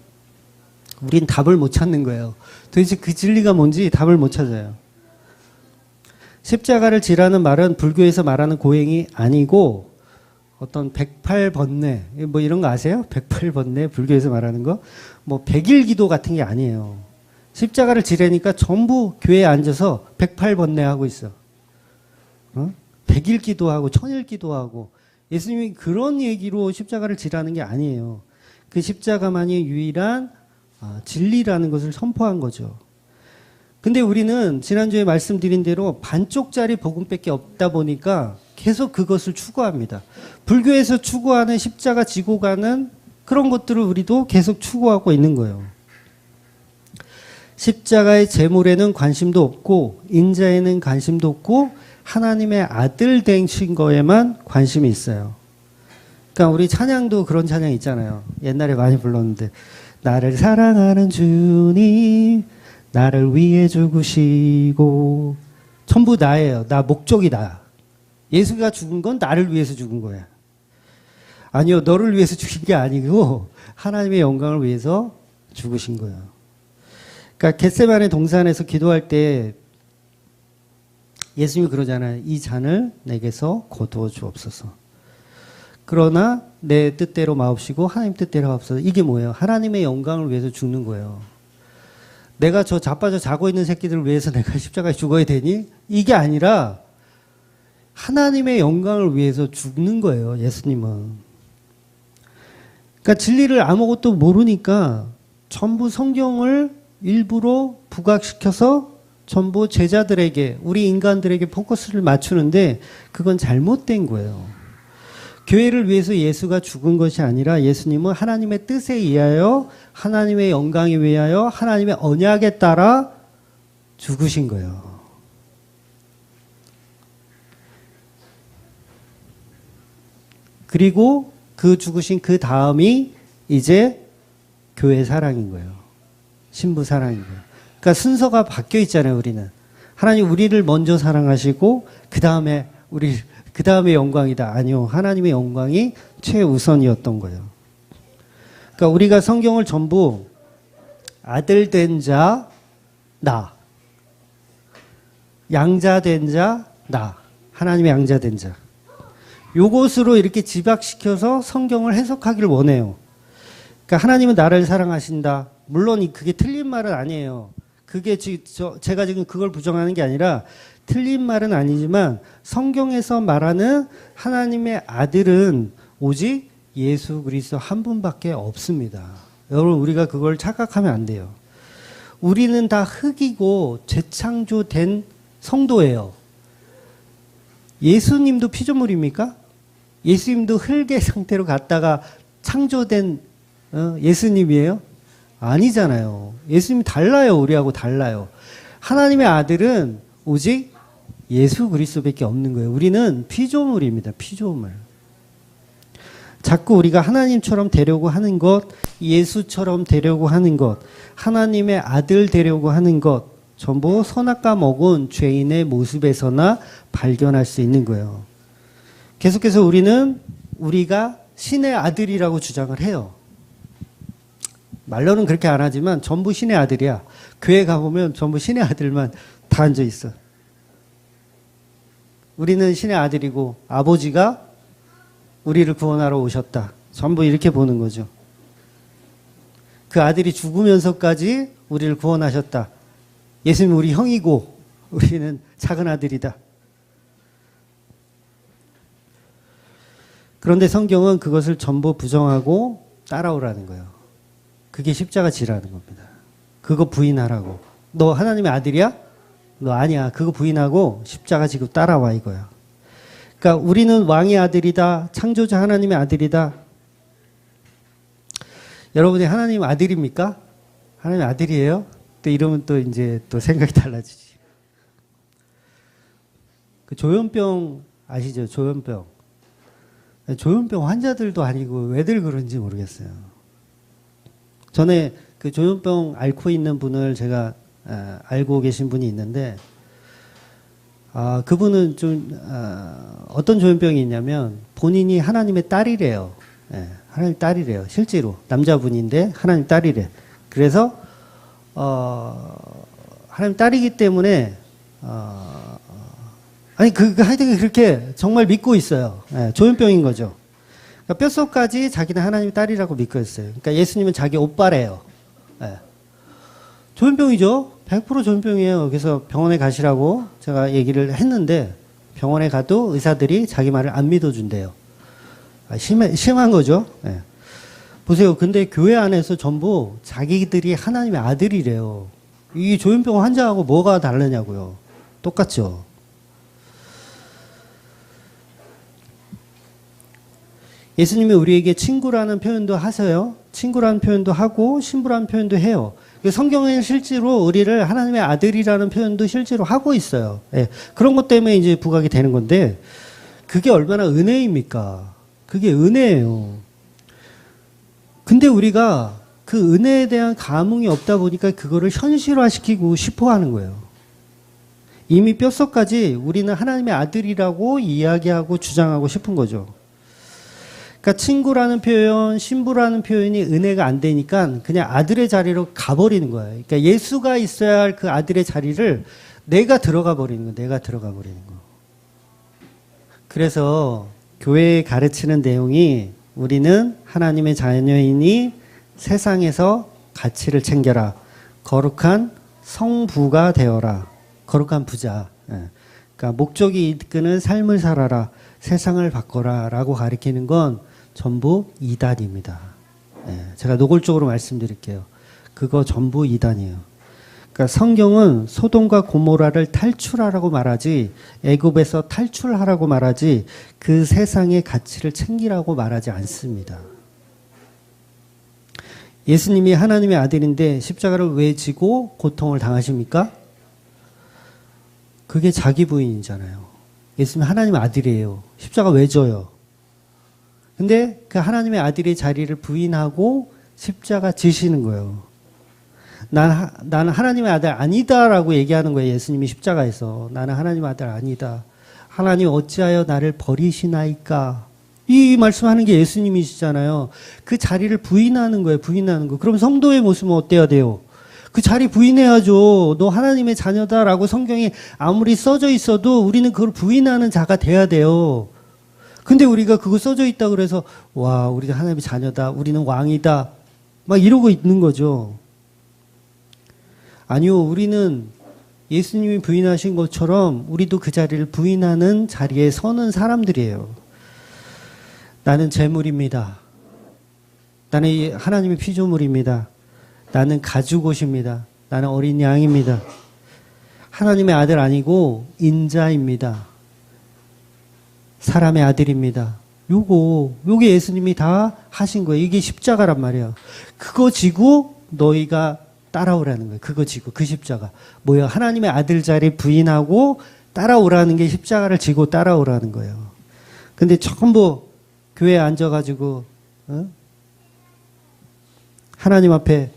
우린 답을 못 찾는 거예요. 도대체 그 진리가 뭔지 답을 못 찾아요. 십자가를 지라는 말은 불교에서 말하는 고행이 아니고 어떤 108번뇌 뭐 이런 거 아세요? 108번뇌 불교에서 말하는 거 뭐 100일 기도 같은 게 아니에요. 십자가를 지라니까 전부 교회에 앉아서 108번뇌 하고 있어. 100일 기도하고 1000일 기도하고 예수님이 그런 얘기로 십자가를 지라는 게 아니에요. 그 십자가만이 유일한 진리라는 것을 선포한 거죠. 근데 우리는 지난주에 말씀드린 대로 반쪽짜리 복음밖에 없다 보니까 계속 그것을 추구합니다. 불교에서 추구하는 십자가 지고 가는 그런 것들을 우리도 계속 추구하고 있는 거예요. 십자가의 제물에는 관심도 없고 인자에는 관심도 없고 하나님의 아들 되신 거에만 관심이 있어요. 그러니까 우리 찬양도 그런 찬양 있잖아요. 옛날에 많이 불렀는데 나를 사랑하는 주님 나를 위해 죽으시고 전부 나예요. 나 목적이 나야. 예수가 죽은 건 나를 위해서 죽은 거야. 아니요. 너를 위해서 죽인 게 아니고 하나님의 영광을 위해서 죽으신 거예요. 그러니까 겟세마네 동산에서 기도할 때 예수님이 그러잖아요. 이 잔을 내게서 거두어 주옵소서. 그러나 내 뜻대로 마옵시고 하나님 뜻대로 하옵소서. 이게 뭐예요? 하나님의 영광을 위해서 죽는 거예요. 내가 저 자빠져 자고 있는 새끼들을 위해서 내가 십자가에 죽어야 되니? 이게 아니라 하나님의 영광을 위해서 죽는 거예요. 예수님은. 그러니까 진리를 아무것도 모르니까 전부 성경을 일부러 부각시켜서 전부 제자들에게 우리 인간들에게 포커스를 맞추는데 그건 잘못된 거예요. 교회를 위해서 예수가 죽은 것이 아니라 예수님은 하나님의 뜻에 의하여 하나님의 영광에 위하여 하나님의 언약에 따라 죽으신 거예요. 그리고 그 죽으신 그 다음이 이제 교회 사랑인 거예요. 신부 사랑인 거예요. 그러니까 순서가 바뀌어 있잖아요, 우리는. 하나님 우리를 먼저 사랑하시고 그 다음에 영광이다. 아니요. 하나님의 영광이 최우선이었던 거예요. 그러니까 우리가 성경을 전부 아들 된 자, 나. 양자 된 자, 나. 하나님의 양자 된 자. 요것으로 이렇게 집약시켜서 성경을 해석하기를 원해요. 그러니까 하나님은 나를 사랑하신다. 물론 그게 틀린 말은 아니에요. 그게 제가 지금 그걸 부정하는 게 아니라 틀린 말은 아니지만 성경에서 말하는 하나님의 아들은 오직 예수 그리스도 한 분밖에 없습니다. 여러분 우리가 그걸 착각하면 안 돼요. 우리는 다 흙이고 재창조된 성도예요. 예수님도 피조물입니까? 예수님도 흙의 상태로 갔다가 창조된 예수님이에요? 아니잖아요. 예수님이 달라요. 우리하고 달라요. 하나님의 아들은 오직 예수 그리스도밖에 없는 거예요. 우리는 피조물입니다. 피조물. 자꾸 우리가 하나님처럼 되려고 하는 것, 예수처럼 되려고 하는 것, 하나님의 아들 되려고 하는 것, 전부 선악과 먹은 죄인의 모습에서나 발견할 수 있는 거예요. 계속해서 우리가 신의 아들이라고 주장을 해요. 말로는 그렇게 안 하지만 전부 신의 아들이야. 교회 가보면 전부 신의 아들만 다 앉아 있어. 우리는 신의 아들이고 아버지가 우리를 구원하러 오셨다. 전부 이렇게 보는 거죠. 그 아들이 죽으면서까지 우리를 구원하셨다. 예수님 우리 형이고 우리는 작은 아들이다. 그런데 성경은 그것을 전부 부정하고 따라오라는 거예요. 그게 십자가 지라는 겁니다. 그거 부인하라고. 너 하나님의 아들이야? 너 아니야. 그거 부인하고 십자가 지고 따라와 이거야. 그러니까 우리는 왕의 아들이다. 창조자 하나님의 아들이다. 여러분이 하나님 아들입니까? 하나님의 아들이에요? 또 이러면 또 이제 또 생각이 달라지지. 그 조현병 아시죠? 조현병. 조현병 환자들도 아니고 왜들 그런지 모르겠어요. 전에 그 조현병 앓고 있는 분을 제가 알고 계신 분이 있는데, 그분은 좀 어떤 조현병이 있냐면 본인이 하나님의 딸이래요. 하나님 딸이래요. 실제로 남자분인데 하나님 딸이래. 그래서 하나님 딸이기 때문에 하여튼 그렇게 정말 믿고 있어요. 조현병인 거죠. 그러니까 뼛속까지 자기는 하나님의 딸이라고 믿고 있어요. 그러니까 예수님은 자기 오빠래요. 조현병이죠. 100% 조현병이에요. 그래서 병원에 가시라고 제가 얘기를 했는데 병원에 가도 의사들이 자기 말을 안 믿어준대요. 심한 거죠. 보세요. 근데 교회 안에서 전부 자기들이 하나님의 아들이래요. 이 조현병 환자하고 뭐가 다르냐고요. 똑같죠. 예수님이 우리에게 친구라는 표현도 하세요. 친구라는 표현도 하고 신부라는 표현도 해요. 성경은 실제로 우리를 하나님의 아들이라는 표현도 실제로 하고 있어요. 그런 것 때문에 이제 부각이 되는 건데 그게 얼마나 은혜입니까? 그게 은혜예요. 근데 우리가 그 은혜에 대한 감흥이 없다 보니까 그거를 현실화시키고 싶어 하는 거예요. 이미 뼛속까지 우리는 하나님의 아들이라고 이야기하고 주장하고 싶은 거죠. 그러니까 친구라는 표현, 신부라는 표현이 은혜가 안 되니까 그냥 아들의 자리로 가버리는 거예요. 그러니까 예수가 있어야 할 그 아들의 자리를 내가 들어가 버리는 거예요. 내가 들어가 버리는 거. 그래서 교회에 가르치는 내용이 우리는 하나님의 자녀이니 세상에서 가치를 챙겨라. 거룩한 성부가 되어라. 거룩한 부자. 그러니까 목적이 이끄는 삶을 살아라. 세상을 바꿔라 라고 가리키는 건 전부 이단입니다. 제가 노골적으로 말씀드릴게요. 그거 전부 이단이에요. 그러니까 성경은 소돔과 고모라를 탈출하라고 말하지 애굽에서 탈출하라고 말하지 그 세상의 가치를 챙기라고 말하지 않습니다. 예수님이 하나님의 아들인데 십자가를 왜 지고 고통을 당하십니까? 그게 자기 부인이잖아요. 예수님 하나님의 아들이에요. 십자가 왜 져요? 근데 그 하나님의 아들의 자리를 부인하고 십자가 지시는 거예요. 나는 하나님의 아들 아니다라고 얘기하는 거예요. 예수님이 십자가에서. 나는 하나님의 아들 아니다. 하나님 어찌하여 나를 버리시나이까. 이 말씀하는 게 예수님이시잖아요. 그 자리를 부인하는 거예요. 부인하는 거. 그럼 성도의 모습은 어때야 돼요? 그 자리 부인해야죠. 너 하나님의 자녀다라고 성경에 아무리 써져 있어도 우리는 그걸 부인하는 자가 돼야 돼요. 근데 우리가 그거 써져 있다 그래서 와, 우리가 하나님의 자녀다. 우리는 왕이다. 막 이러고 있는 거죠. 아니요. 우리는 예수님이 부인하신 것처럼 우리도 그 자리를 부인하는 자리에 서는 사람들이에요. 나는 재물입니다. 나는 하나님의 피조물입니다. 나는 가죽옷입니다. 나는 어린 양입니다. 하나님의 아들 아니고 인자입니다. 사람의 아들입니다. 요게 예수님이 다 하신 거예요. 이게 십자가란 말이에요. 그거 지고 너희가 따라오라는 거예요. 그거 지고 그 십자가. 뭐야? 하나님의 아들 자리 부인하고 따라오라는 게 십자가를 지고 따라오라는 거예요. 근데 전부 교회에 앉아가지고 하나님 앞에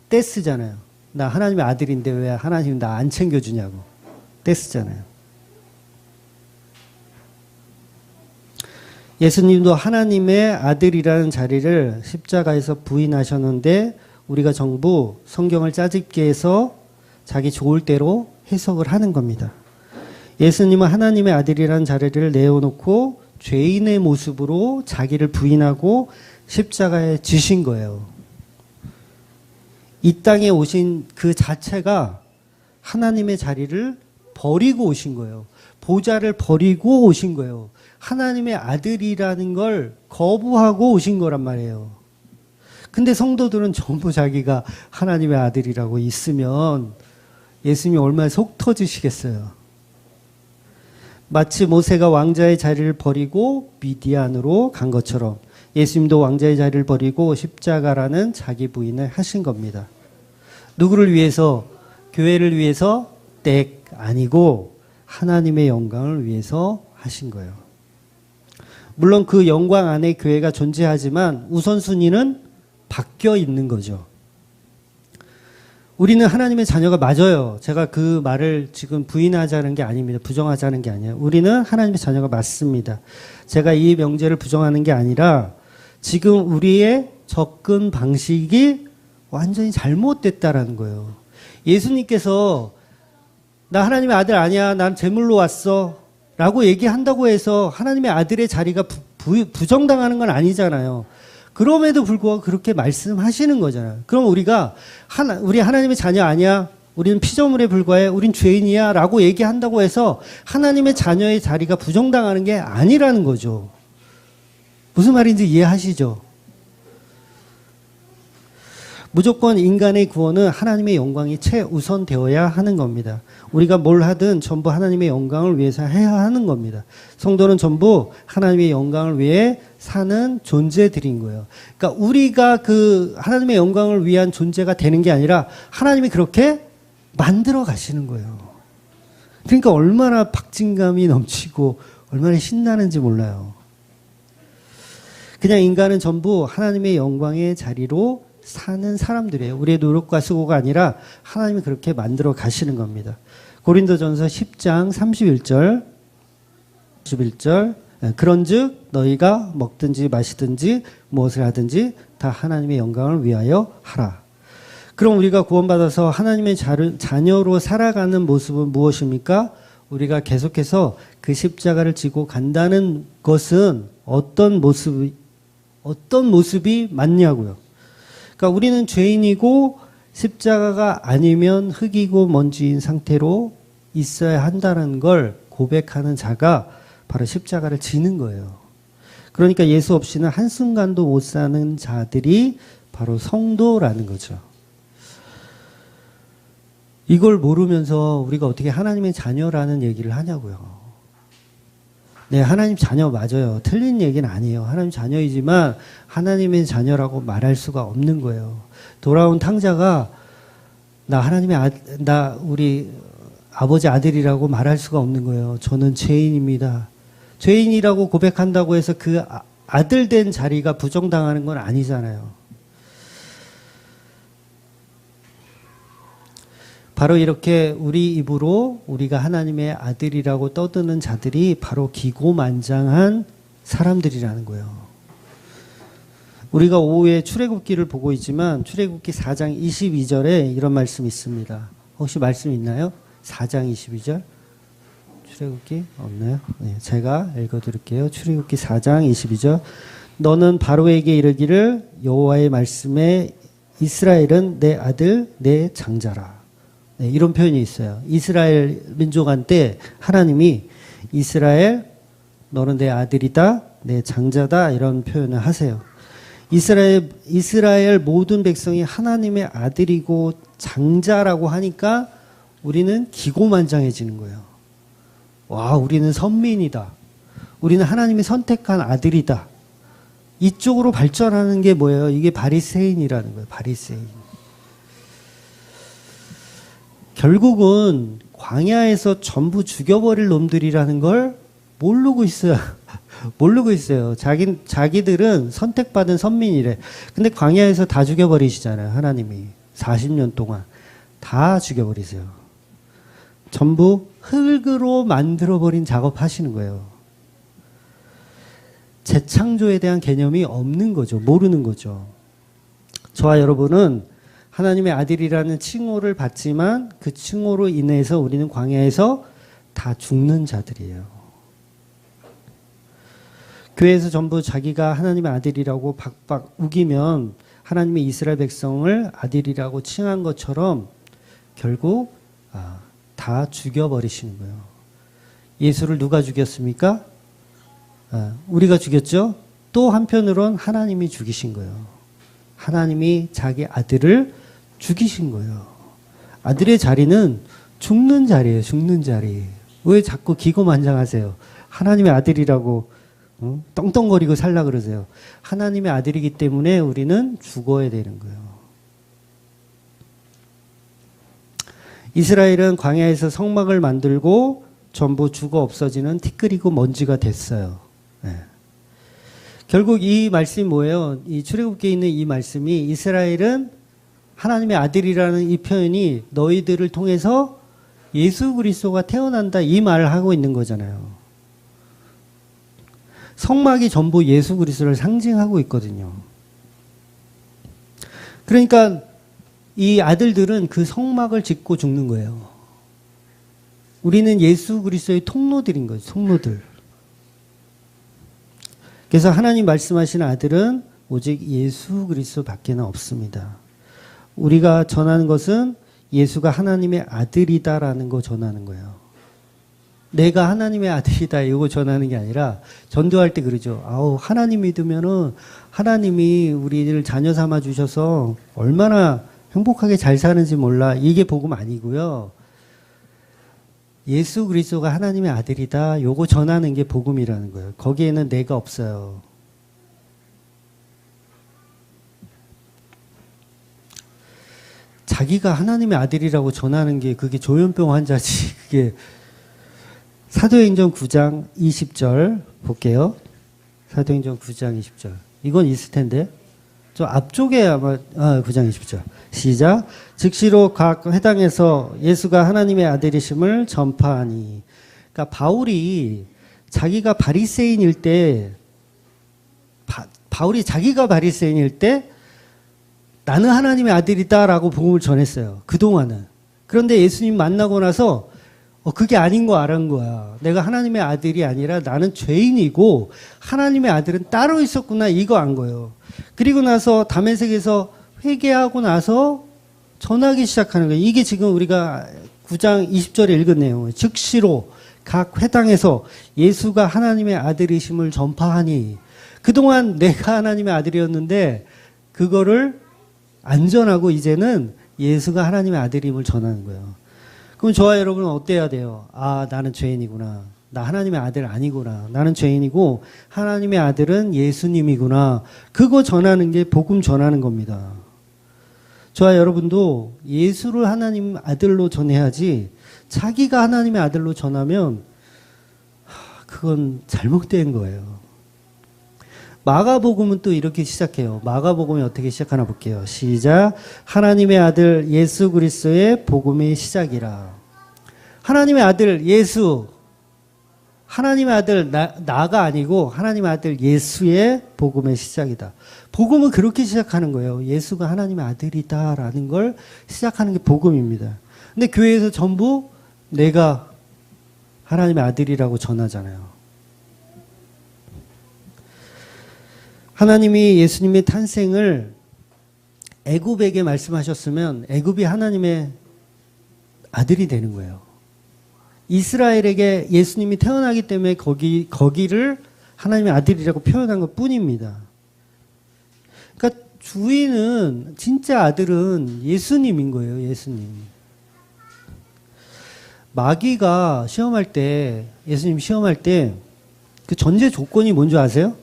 떼쓰잖아요. 나 하나님의 아들인데 왜 하나님 나 안 챙겨주냐고 떼쓰잖아요. 예수님도 하나님의 아들이라는 자리를 십자가에서 부인하셨는데 우리가 전부 성경을 짜집게 해서 자기 좋을 대로 해석을 하는 겁니다. 예수님은 하나님의 아들이라는 자리를 내어놓고 죄인의 모습으로 자기를 부인하고 십자가에 지신 거예요. 이 땅에 오신 그 자체가 하나님의 자리를 버리고 오신 거예요. 보좌를 버리고 오신 거예요. 하나님의 아들이라는 걸 거부하고 오신 거란 말이에요. 근데 성도들은 전부 자기가 하나님의 아들이라고 있으면 예수님이 얼마나 속 터지시겠어요. 마치 모세가 왕자의 자리를 버리고 미디안으로 간 것처럼 예수님도 왕자의 자리를 버리고 십자가라는 자기 부인을 하신 겁니다. 누구를 위해서? 교회를 위해서? 땡 아니고 하나님의 영광을 위해서 하신 거예요. 물론 그 영광 안에 교회가 존재하지만 우선순위는 바뀌어 있는 거죠. 우리는 하나님의 자녀가 맞아요. 제가 그 말을 지금 부인하자는 게 아닙니다. 부정하자는 게 아니에요. 우리는 하나님의 자녀가 맞습니다. 제가 이 명제를 부정하는 게 아니라 지금 우리의 접근 방식이 완전히 잘못됐다라는 거예요. 예수님께서 나 하나님의 아들 아니야. 난 제물로 왔어. 라고 얘기한다고 해서 하나님의 아들의 자리가 부정당하는 건 아니잖아요. 그럼에도 불구하고 그렇게 말씀하시는 거잖아요. 그럼 우리가 우리 하나님의 자녀 아니야? 우리는 피조물에 불과해? 우린 죄인이야? 라고 얘기한다고 해서 하나님의 자녀의 자리가 부정당하는 게 아니라는 거죠. 무슨 말인지 이해하시죠? 무조건 인간의 구원은 하나님의 영광이 최우선되어야 하는 겁니다. 우리가 뭘 하든 전부 하나님의 영광을 위해서 해야 하는 겁니다. 성도는 전부 하나님의 영광을 위해 사는 존재들인 거예요. 그러니까 우리가 그 하나님의 영광을 위한 존재가 되는 게 아니라 하나님이 그렇게 만들어 가시는 거예요. 그러니까 얼마나 박진감이 넘치고 얼마나 신나는지 몰라요. 그냥 인간은 전부 하나님의 영광의 자리로 사는 사람들이에요. 우리의 노력과 수고가 아니라 하나님이 그렇게 만들어 가시는 겁니다. 고린도전서 10장 31절 그런즉 너희가 먹든지 마시든지 무엇을 하든지 다 하나님의 영광을 위하여 하라. 그럼 우리가 구원받아서 하나님의 자녀로 살아가는 모습은 무엇입니까? 우리가 계속해서 그 십자가를 지고 간다는 것은 어떤 모습이 맞냐고요. 그러니까 우리는 죄인이고 십자가가 아니면 흙이고 먼지인 상태로 있어야 한다는 걸 고백하는 자가 바로 십자가를 지는 거예요. 그러니까 예수 없이는 한순간도 못 사는 자들이 바로 성도라는 거죠. 이걸 모르면서 우리가 어떻게 하나님의 자녀라는 얘기를 하냐고요. 네, 하나님 자녀 맞아요. 틀린 얘기는 아니에요. 하나님 자녀이지만 하나님의 자녀라고 말할 수가 없는 거예요. 돌아온 탕자가 나 우리 아버지 아들이라고 말할 수가 없는 거예요. 저는 죄인입니다. 죄인이라고 고백한다고 해서 그 아들 된 자리가 부정당하는 건 아니잖아요. 바로 이렇게 우리 입으로 우리가 하나님의 아들이라고 떠드는 자들이 바로 기고만장한 사람들이라는 거예요. 우리가 오후에 출애굽기를 보고 있지만 출애굽기 4장 22절에 이런 말씀이 있습니다. 혹시 말씀 있나요? 4장 22절? 출애굽기 없나요? 네, 제가 읽어드릴게요. 출애굽기 4장 22절. 너는 바로에게 이르기를 여호와의 말씀에 이스라엘은 내 아들 내 장자라. 네, 이런 표현이 있어요. 이스라엘 민족한테 하나님이 이스라엘 너는 내 아들이다 내 장자다 이런 표현을 하세요. 이스라엘 모든 백성이 하나님의 아들이고 장자라고 하니까 우리는 기고만장해지는 거예요. 와, 우리는 선민이다. 우리는 하나님이 선택한 아들이다. 이쪽으로 발전하는 게 뭐예요? 이게 바리새인이라는 거예요. 바리새인. 결국은 광야에서 전부 죽여버릴 놈들이라는 걸 모르고 있어요. 모르고 있어요. 자기들은 선택받은 선민이래. 근데 광야에서 다 죽여버리시잖아요. 하나님이. 40년 동안. 다 죽여버리세요. 전부 흙으로 만들어버린 작업하시는 거예요. 재창조에 대한 개념이 없는 거죠. 모르는 거죠. 저와 여러분은 하나님의 아들이라는 칭호를 받지만 그 칭호로 인해서 우리는 광야에서 다 죽는 자들이에요. 교회에서 전부 자기가 하나님의 아들이라고 박박 우기면 하나님의 이스라엘 백성을 아들이라고 칭한 것처럼 결국 다 죽여버리시는 거예요. 예수를 누가 죽였습니까? 우리가 죽였죠? 또 한편으론 하나님이 죽이신 거예요. 하나님이 자기 아들을 죽이신 거예요. 아들의 자리는 죽는 자리예요. 죽는 자리. 왜 자꾸 기고만장하세요? 하나님의 아들이라고 떵떵거리고 살라 그러세요. 하나님의 아들이기 때문에 우리는 죽어야 되는 거예요. 이스라엘은 광야에서 성막을 만들고 전부 죽어 없어지는 티끌이고 먼지가 됐어요. 네. 결국 이 말씀이 뭐예요? 이 출애굽기에 있는 이 말씀이 이스라엘은 하나님의 아들이라는 이 표현이 너희들을 통해서 예수 그리스도가 태어난다 이 말을 하고 있는 거잖아요. 성막이 전부 예수 그리스도를 상징하고 있거든요. 그러니까 이 아들들은 그 성막을 짓고 죽는 거예요. 우리는 예수 그리스도의 통로들인 거죠. 통로들. 그래서 하나님 말씀하시는 아들은 오직 예수 그리스도밖에는 없습니다. 우리가 전하는 것은 예수가 하나님의 아들이다라는 거 전하는 거예요. 내가 하나님의 아들이다 이거 전하는 게 아니라 전도할 때 그러죠. 하나님 믿으면은 하나님이 우리를 자녀 삼아 주셔서 얼마나 행복하게 잘 사는지 몰라. 이게 복음 아니고요. 예수 그리스도가 하나님의 아들이다. 요거 전하는 게 복음이라는 거예요. 거기에는 내가 없어요. 자기가 하나님의 아들이라고 전하는 게 그게 조현병 환자지. 그게 사도행전 9장 20절 볼게요. 사도행전 9장 20절. 이건 있을 텐데. 저 앞쪽에 아마 9장 20절. 시작. 즉시로 각 회당에서 예수가 하나님의 아들이심을 전파하니. 그러니까 바울이 자기가 바리새인일 때 바울이 자기가 바리새인일 때 나는 하나님의 아들이다라고 복음을 전했어요. 그동안은. 그런데 예수님 만나고 나서 그게 아닌 거 알은 거야. 내가 하나님의 아들이 아니라 나는 죄인이고 하나님의 아들은 따로 있었구나 이거 안 거예요. 그리고 나서 다메섹에서 회개하고 나서 전하기 시작하는 거예요. 이게 지금 우리가 9장 20절에 읽은 내용이에요. 즉시로 각 회당에서 예수가 하나님의 아들이심을 전파하니. 그동안 내가 하나님의 아들이었는데 그거를 안 전하고 이제는 예수가 하나님의 아들임을 전하는 거예요. 그럼 저와 여러분은 어때야 돼요? 나는 죄인이구나. 나 하나님의 아들 아니구나. 나는 죄인이고 하나님의 아들은 예수님이구나. 그거 전하는 게 복음 전하는 겁니다. 저와 여러분도 예수를 하나님 아들로 전해야지 자기가 하나님의 아들로 전하면 그건 잘못된 거예요. 마가복음은 또 이렇게 시작해요. 마가복음이 어떻게 시작하나 볼게요. 시작. 하나님의 아들 예수 그리스도의 복음의 시작이라. 하나님의 아들 예수. 하나님의 아들 나가 아니고 하나님의 아들 예수의 복음의 시작이다. 복음은 그렇게 시작하는 거예요. 예수가 하나님의 아들이다라는 걸 시작하는 게 복음입니다. 근데 교회에서 전부 내가 하나님의 아들이라고 전하잖아요. 하나님이 예수님의 탄생을 애굽에게 말씀하셨으면 애굽이 하나님의 아들이 되는 거예요. 이스라엘에게 예수님이 태어나기 때문에 거기를 하나님의 아들이라고 표현한 것 뿐입니다. 그러니까 주인은 진짜 아들은 예수님인 거예요. 예수님. 마귀가 시험할 때 예수님 시험할 때 그 전제 조건이 뭔지 아세요?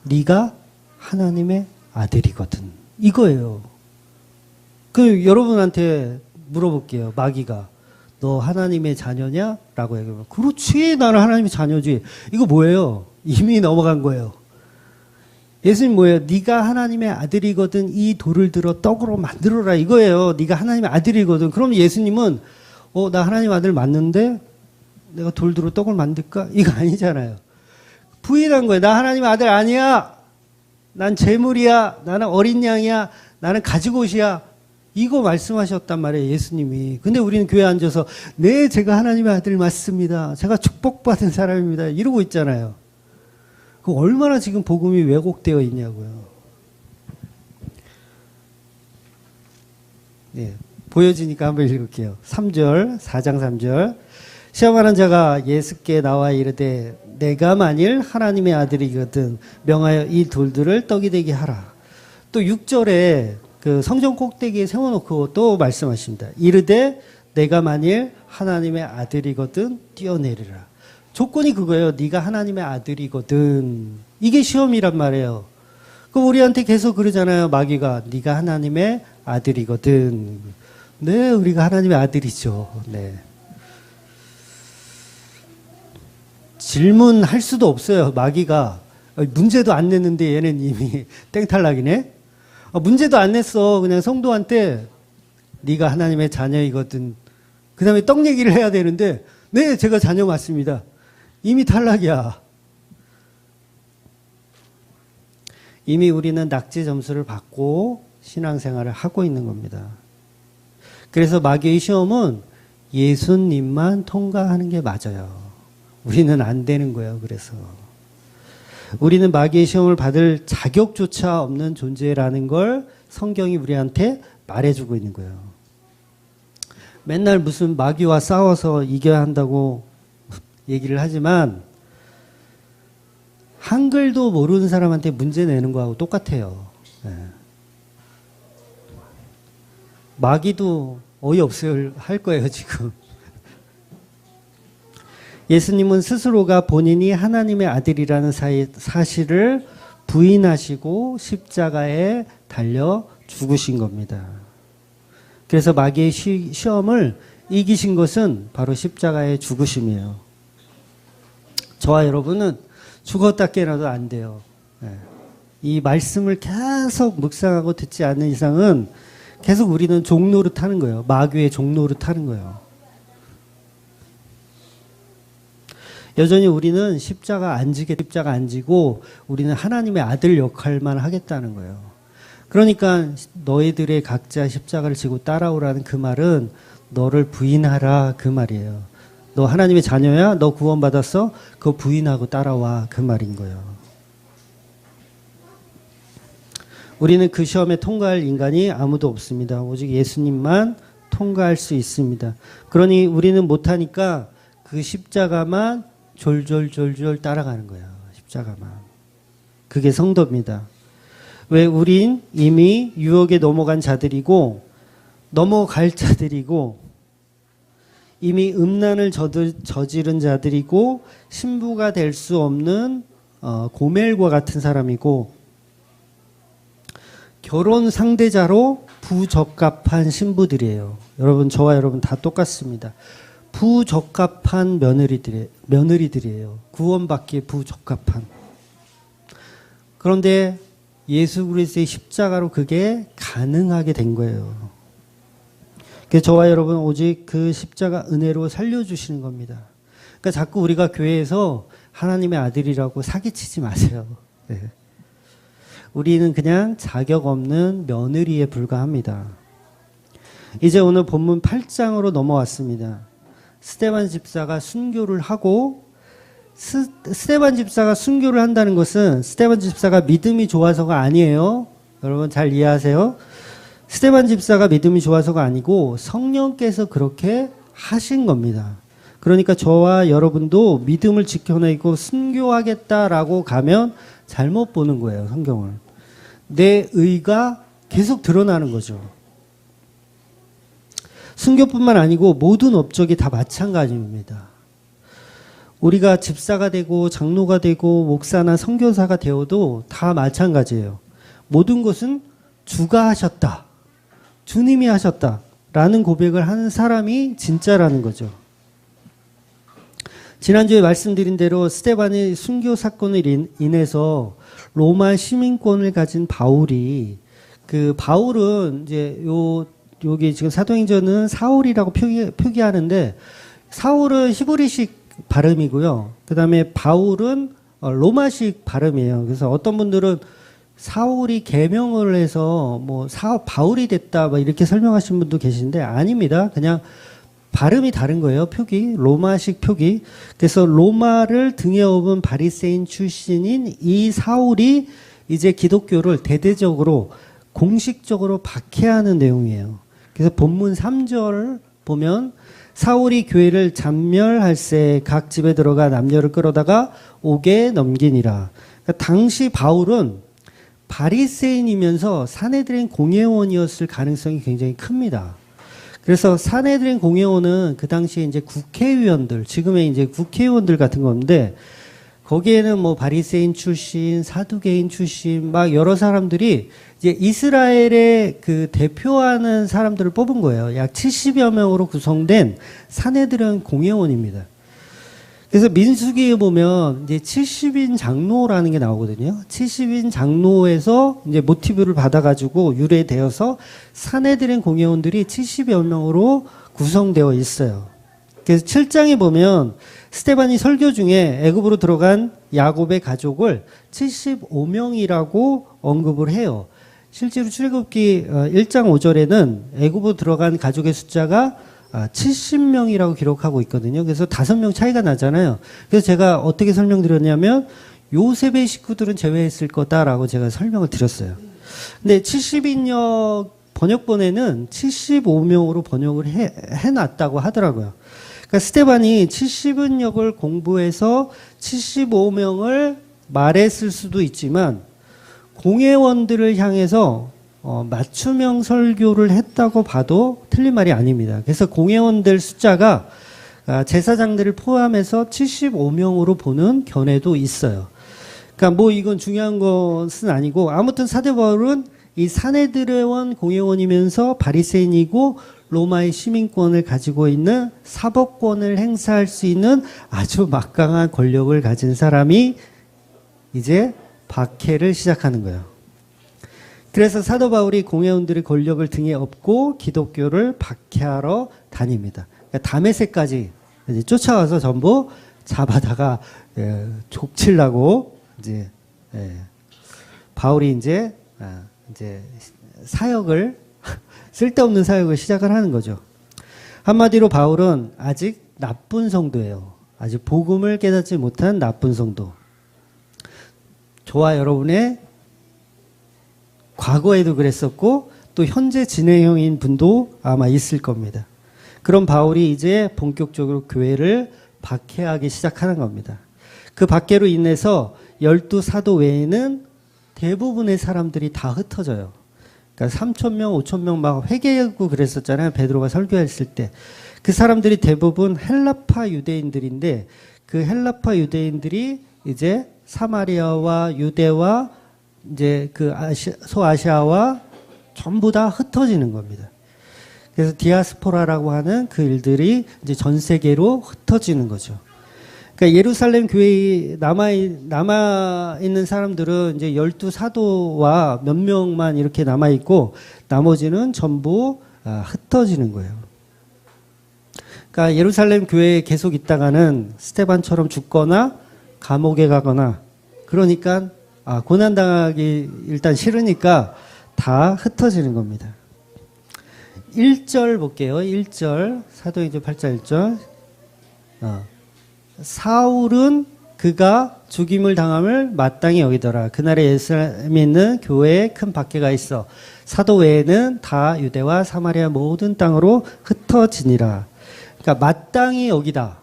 네가 하나님의 아들이거든. 이거예요. 그 여러분한테 물어볼게요. 마귀가 너 하나님의 자녀냐? 라고 얘기하면 그렇지, 나는 하나님의 자녀지. 이거 뭐예요? 이미 넘어간 거예요. 예수님 뭐예요? 네가 하나님의 아들이거든 이 돌을 들어 떡으로 만들어라 이거예요. 네가 하나님의 아들이거든. 그럼 예수님은 나 하나님 아들 맞는데 내가 돌 들어 떡을 만들까? 이거 아니잖아요. 부인한 거예요. 나 하나님의 아들 아니야. 난 재물이야. 나는 어린 양이야. 나는 가지고시야. 이거 말씀하셨단 말이에요, 예수님이. 근데 우리는 교회에 앉아서 네, 제가 하나님의 아들 맞습니다. 제가 축복받은 사람입니다. 이러고 있잖아요. 그 얼마나 지금 복음이 왜곡되어 있냐고요. 네, 보여지니까 한번 읽을게요. 3절, 4장 3절. 시험하는 자가 예수께 나와 이르되 내가 만일 하나님의 아들이거든 명하여 이 돌들을 떡이 되게 하라. 또 6절에 그 성전 꼭대기에 세워놓고 또 말씀하십니다. 이르되 내가 만일 하나님의 아들이거든 뛰어내리라. 조건이 그거예요. 네가 하나님의 아들이거든. 이게 시험이란 말이에요. 그럼 우리한테 계속 그러잖아요. 마귀가 네가 하나님의 아들이거든. 네, 우리가 하나님의 아들이죠. 네. 질문할 수도 없어요. 마귀가 문제도 안 냈는데 얘는 이미 땡탈락이네. 문제도 안 냈어. 그냥 성도한테 네가 하나님의 자녀이거든. 그 다음에 떡 얘기를 해야 되는데 네, 제가 자녀 맞습니다. 이미 탈락이야. 이미 우리는 낙제 점수를 받고 신앙생활을 하고 있는 겁니다. 그래서 마귀의 시험은 예수님만 통과하는 게 맞아요. 우리는 안 되는 거예요. 그래서 우리는 마귀의 시험을 받을 자격조차 없는 존재라는 걸 성경이 우리한테 말해주고 있는 거예요. 맨날 무슨 마귀와 싸워서 이겨야 한다고 얘기를 하지만 한글도 모르는 사람한테 문제 내는 거하고 똑같아요. 네. 마귀도 어이없어요 할 거예요 지금. 예수님은 스스로가 본인이 하나님의 아들이라는 사실을 부인하시고 십자가에 달려 죽으신 겁니다. 그래서 마귀의 시험을 이기신 것은 바로 십자가의 죽으심이에요. 저와 여러분은 죽었다 깨어나도 안 돼요. 이 말씀을 계속 묵상하고 듣지 않는 이상은 계속 우리는 종노릇 하는 거예요. 마귀의 종노릇 하는 거예요. 여전히 우리는 십자가 안 지고 우리는 하나님의 아들 역할만 하겠다는 거예요. 그러니까 너희들의 각자 십자가를 지고 따라오라는 그 말은 너를 부인하라 그 말이에요. 너 하나님의 자녀야? 너 구원받았어? 그거 부인하고 따라와 그 말인 거예요. 우리는 그 시험에 통과할 인간이 아무도 없습니다. 오직 예수님만 통과할 수 있습니다. 그러니 우리는 못하니까 그 십자가만 졸졸졸졸 따라가는 거예요. 십자가만. 그게 성도입니다. 왜 우린 이미 유혹에 넘어간 자들이고 넘어갈 자들이고 이미 음란을 저지른 자들이고 신부가 될 수 없는 고멜과 같은 사람이고 결혼 상대자로 부적합한 신부들이에요. 여러분 저와 여러분 다 똑같습니다. 부적합한 며느리들이에요. 구원받기에 부적합한. 그런데 예수 그리스도의 십자가로 그게 가능하게 된 거예요. 그래서 저와 여러분 오직 그 십자가 은혜로 살려주시는 겁니다. 그러니까 자꾸 우리가 교회에서 하나님의 아들이라고 사기치지 마세요. 네. 우리는 그냥 자격 없는 며느리에 불과합니다. 이제 오늘 본문 8장으로 넘어왔습니다. 스데반 집사가 순교를 하고 스데반 집사가 순교를 한다는 것은 스데반 집사가 믿음이 좋아서가 아니에요. 여러분 잘 이해하세요? 스데반 집사가 믿음이 좋아서가 아니고 성령께서 그렇게 하신 겁니다. 그러니까 저와 여러분도 믿음을 지켜내고 순교하겠다라고 가면 잘못 보는 거예요. 성경을. 내 의가 계속 드러나는 거죠. 순교뿐만 아니고 모든 업적이 다 마찬가지입니다. 우리가 집사가 되고 장로가 되고 목사나 선교사가 되어도 다 마찬가지예요. 모든 것은 주가 하셨다. 주님이 하셨다. 라는 고백을 하는 사람이 진짜라는 거죠. 지난주에 말씀드린 대로 스데반의 순교 사건을 인해서 로마 시민권을 가진 바울이 그 바울은 이제 여기 지금 사도행전은 사울이라고 표기하는데 사울은 히브리식 발음이고요. 그 다음에 바울은 로마식 발음이에요. 그래서 어떤 분들은 사울이 계명을 해서 뭐 바울이 됐다 막 이렇게 설명하신 분도 계신데 아닙니다. 그냥 발음이 다른 거예요. 표기 로마식 표기. 그래서 로마를 등에 업은 바리새인 출신인 이 사울이 이제 기독교를 대대적으로 공식적으로 박해하는 내용이에요. 그래서 본문 3절 보면 사울이 교회를 잔멸할세 각 집에 들어가 남녀를 끌어다가 옥에 넘기니라. 그러니까 당시 바울은 바리새인이면서 사내들인 공회원이었을 가능성이 굉장히 큽니다. 그래서 사내들인 공회원은 그 당시에 이제 국회의원들, 지금의 이제 국회의원들 같은 건데 거기에는 뭐 바리새인 출신, 사두개인 출신 막 여러 사람들이 이제 이스라엘의 그 대표하는 사람들을 뽑은 거예요. 약 70여 명으로 구성된 사내들은 공회원입니다. 그래서 민수기에 보면 이제 70인 장로라는 게 나오거든요. 70인 장로에서 이제 모티브를 받아가지고 유래되어서 사내들인 공회원들이 70여 명으로 구성되어 있어요. 그래서 7장에 보면 스데반이 설교 중에 애굽으로 들어간 야곱의 가족을 75명이라고 언급을 해요. 실제로 출애굽기 1장 5절에는 애굽으로 들어간 가족의 숫자가 70명이라고 기록하고 있거든요. 그래서 5명 차이가 나잖아요. 그래서 제가 어떻게 설명드렸냐면 요셉의 식구들은 제외했을 거다라고 제가 설명을 드렸어요. 근데 70인역 번역본에는 75명으로 번역을 해놨다고 하더라고요. 그러니까 스데반이 70인역을 공부해서 75명을 말했을 수도 있지만 공회원들을 향해서 맞춤형 설교를 했다고 봐도 틀린 말이 아닙니다. 그래서 공회원들 숫자가 제사장들을 포함해서 75명으로 보는 견해도 있어요. 그러니까 뭐 이건 중요한 것은 아니고 아무튼 사도 바울은 이 사내들의원 공회원이면서 바리새인이고 로마의 시민권을 가지고 있는 사법권을 행사할 수 있는 아주 막강한 권력을 가진 사람이 이제 박해를 시작하는 거예요. 그래서 사도 바울이 공회원들의 권력을 등에 업고 기독교를 박해하러 다닙니다. 그러니까 다메섹까지 이제 쫓아와서 전부 잡아다가 족치려고 이제 바울이 이제 사역을 쓸데없는 사역을 시작을 하는 거죠. 한마디로 바울은 아직 나쁜 성도예요. 아직 복음을 깨닫지 못한 나쁜 성도. 저와 여러분의 과거에도 그랬었고 또 현재 진행형인 분도 아마 있을 겁니다. 그럼 바울이 이제 본격적으로 교회를 박해하기 시작하는 겁니다. 그 박해로 인해서 12사도 외에는 대부분의 사람들이 다 흩어져요. 그러니까 3,000명, 5,000명 막 회개하고 그랬었잖아요. 베드로가 설교했을 때. 그 사람들이 대부분 헬라파 유대인들인데 그 헬라파 유대인들이 이제 사마리아와 유대와 이제 그 소아시아와 전부 다 흩어지는 겁니다. 그래서 디아스포라라고 하는 그 일들이 이제 전 세계로 흩어지는 거죠. 그러니까 예루살렘 교회에 남아있는 사람들은 이제 12사도와 몇 명만 이렇게 남아있고 나머지는 전부 흩어지는 거예요. 그러니까 예루살렘 교회에 계속 있다가는 스데반처럼 죽거나 감옥에 가거나 그러니까 고난당하기 일단 싫으니까 다 흩어지는 겁니다. 1절 볼게요. 1절 사도행전 8장 1절 사울은 그가 죽임을 당함을 마땅히 여기더라. 그날에 예루살렘에 있는 교회에 큰 박해가 있어 사도 외에는 다 유대와 사마리아 모든 땅으로 흩어지니라. 그러니까 마땅히 여기다.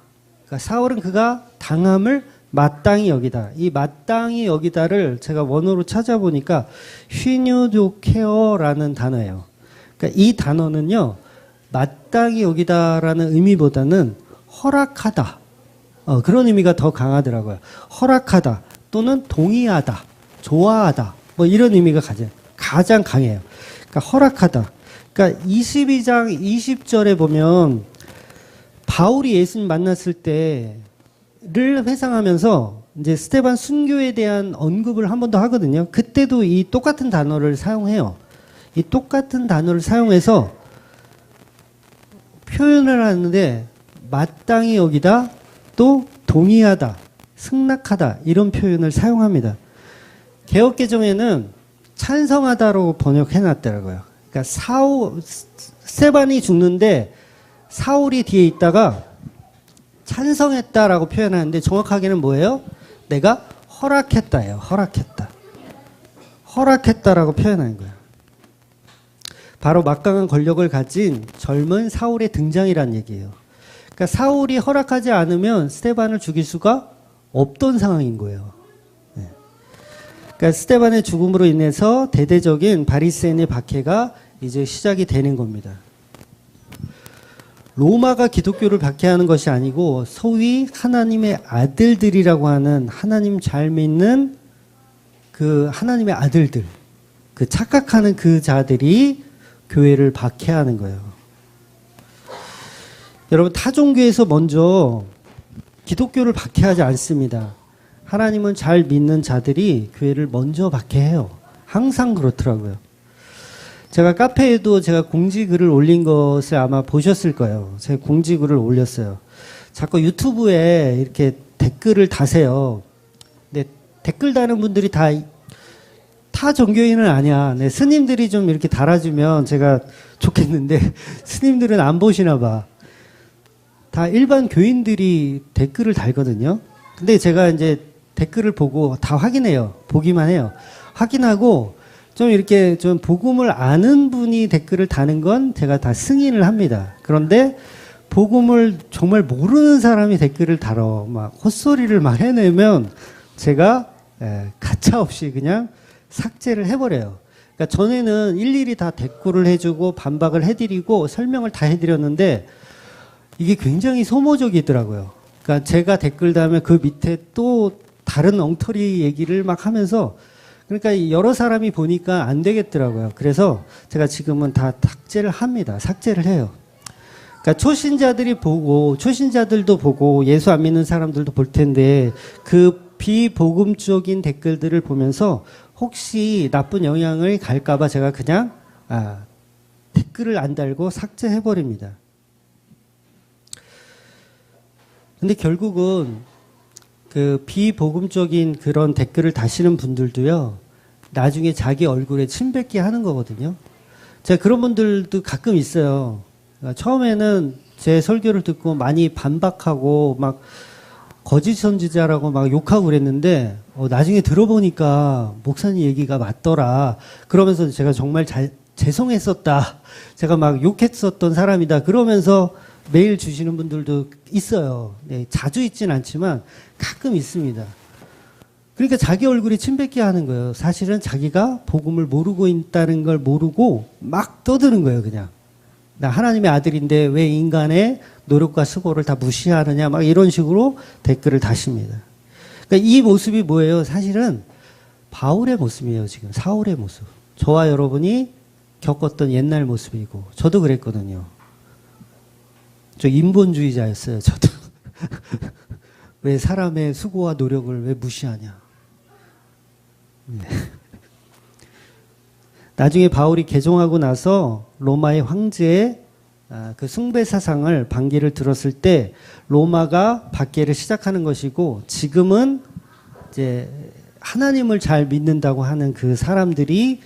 그러니까 사울은 그가 당함을 마땅히 여기다. 이 마땅히 여기다를 제가 원어로 찾아보니까 휘뉴도케어라는 단어예요. 그러니까 이 단어는요, 마땅히 여기다라는 의미보다는 허락하다, 그런 의미가 더 강하더라고요. 허락하다 또는 동의하다, 좋아하다 뭐 이런 의미가 가장 강해요. 그러니까 허락하다. 그러니까 22장 20절에 보면 바울이 예수님 만났을 때를 회상하면서 이제 스데반 순교에 대한 언급을 한 번 더 하거든요. 그때도 이 똑같은 단어를 사용해요. 이 똑같은 단어를 사용해서 표현을 하는데 마땅히 여기다 또 동의하다, 승낙하다 이런 표현을 사용합니다. 개역개정에는 찬성하다로 번역해놨더라고요. 그러니까 스데반이 죽는데 사울이 뒤에 있다가 찬성했다라고 표현하는데 정확하게는 뭐예요? 내가 허락했다예요. 허락했다. 허락했다라고 표현하는 거예요. 바로 막강한 권력을 가진 젊은 사울의 등장이란 얘기예요. 그러니까 사울이 허락하지 않으면 스데반을 죽일 수가 없던 상황인 거예요. 네. 그러니까 스데반의 죽음으로 인해서 대대적인 바리새인의 박해가 이제 시작이 되는 겁니다. 로마가 기독교를 박해하는 것이 아니고 소위 하나님의 아들들이라고 하는 하나님 잘 믿는 그 하나님의 아들들, 그 착각하는 그 자들이 교회를 박해하는 거예요. 여러분, 타종교에서 먼저 기독교를 박해하지 않습니다. 하나님은 잘 믿는 자들이 교회를 먼저 박해해요. 항상 그렇더라고요. 제가 카페에도 제가 공지글을 올린 것을 아마 보셨을 거예요. 제가 공지글을 올렸어요. 자꾸 유튜브에 이렇게 댓글을 다세요. 근데 댓글 다는 분들이 다 종교인은 아니야. 네, 스님들이 좀 이렇게 달아주면 제가 좋겠는데 스님들은 안 보시나 봐. 다 일반 교인들이 댓글을 달거든요. 근데 제가 이제 댓글을 보고 다 확인해요. 보기만 해요. 확인하고 좀 이렇게 좀 복음을 아는 분이 댓글을 다는 건 제가 다 승인을 합니다. 그런데 복음을 정말 모르는 사람이 댓글을 달어 막 헛소리를 막 해내면 제가 가차없이 그냥 삭제를 해버려요. 그러니까 전에는 일일이 다 댓글을 해주고 반박을 해드리고 설명을 다 해드렸는데 이게 굉장히 소모적이더라고요. 그러니까 제가 댓글 달면 그 밑에 또 다른 엉터리 얘기를 막 하면서 그러니까 여러 사람이 보니까 안 되겠더라고요. 그래서 제가 지금은 다 삭제를 합니다. 삭제를 해요. 그러니까 초신자들도 보고 예수 안 믿는 사람들도 볼 텐데 그 비복음적인 댓글들을 보면서 혹시 나쁜 영향을 갈까봐 제가 그냥 댓글을 안 달고 삭제해버립니다. 근데 결국은 그 비복음적인 그런 댓글을 다시는 분들도요, 나중에 자기 얼굴에 침 뱉게 하는 거거든요. 제가 그런 분들도 가끔 있어요. 그러니까 처음에는 제 설교를 듣고 많이 반박하고 막 거짓 선지자라고 막 욕하고 그랬는데 나중에 들어보니까 목사님 얘기가 맞더라. 그러면서 제가 정말 죄송했었다. 제가 막 욕했었던 사람이다. 그러면서 메일 주시는 분들도 있어요. 네, 자주 있진 않지만 가끔 있습니다. 그러니까 자기 얼굴에 침 뱉게 하는 거예요. 사실은 자기가 복음을 모르고 있다는 걸 모르고 막 떠드는 거예요. 그냥 나 하나님의 아들인데 왜 인간의 노력과 수고를 다 무시하느냐 막 이런 식으로 댓글을 다십니다. 그러니까 이 모습이 뭐예요? 사실은 바울의 모습이에요. 지금 사울의 모습. 저와 여러분이 겪었던 옛날 모습이고 저도 그랬거든요. 저 인본주의자였어요. 저도. 왜 사람의 수고와 노력을 왜 무시하냐. 네. 나중에 바울이 개종하고 나서 로마의 황제의 그 숭배 사상을 반기를 들었을 때 로마가 박해를 시작하는 것이고 지금은 이제 하나님을 잘 믿는다고 하는 그 사람들이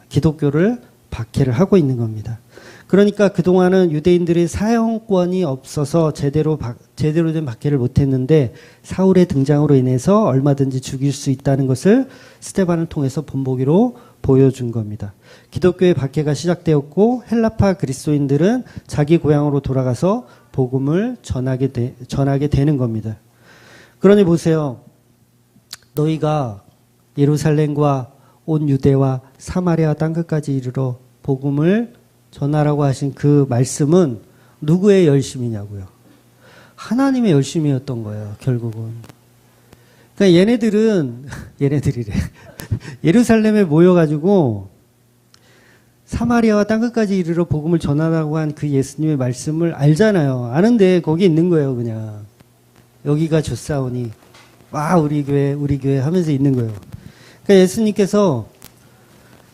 기독교를 박해를 하고 있는 겁니다. 그러니까 그동안은 유대인들의 사형권이 없어서 제대로 된 박해를 못했는데 사울의 등장으로 인해서 얼마든지 죽일 수 있다는 것을 스데반을 통해서 본보기로 보여준 겁니다. 기독교의 박해가 시작되었고 헬라파 그리스도인들은 자기 고향으로 돌아가서 복음을 전하게 되는 겁니다. 그러니 보세요. 너희가 예루살렘과 온 유대와 사마리아 땅끝까지 이르러 복음을 전하라고 하신 그 말씀은 누구의 열심이냐고요. 하나님의 열심이었던 거예요, 결국은. 그러니까 얘네들이래. 예루살렘에 모여가지고 사마리아와 땅끝까지 이르러 복음을 전하라고 한 그 예수님의 말씀을 알잖아요. 아는데 거기 있는 거예요, 그냥. 여기가 좋사오니, 와, 우리 교회 하면서 있는 거예요. 그러니까 예수님께서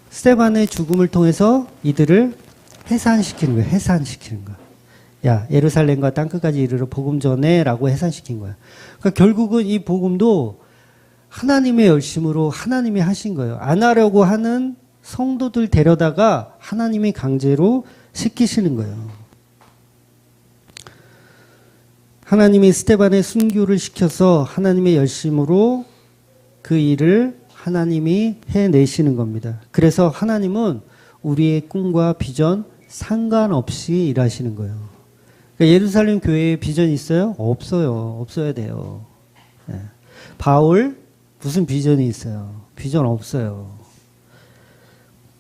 스데반의 죽음을 통해서 이들을 해산시키는 거예요. 해산시키는 거야. 야, 예루살렘과 땅끝까지 이르러 복음 전해라고 해산시킨 거야. 그러니까 결국은 이 복음도 하나님의 열심으로 하나님이 하신 거예요. 안 하려고 하는 성도들 데려다가 하나님이 강제로 시키시는 거예요. 하나님이 스데반의 순교를 시켜서 하나님의 열심으로 그 일을 하나님이 해내시는 겁니다. 그래서 하나님은 우리의 꿈과 비전 상관없이 일하시는 거예요. 그러니까 예루살렘 교회에 비전이 있어요? 없어요. 없어야 돼요. 네. 바울 무슨 비전이 있어요? 비전 없어요.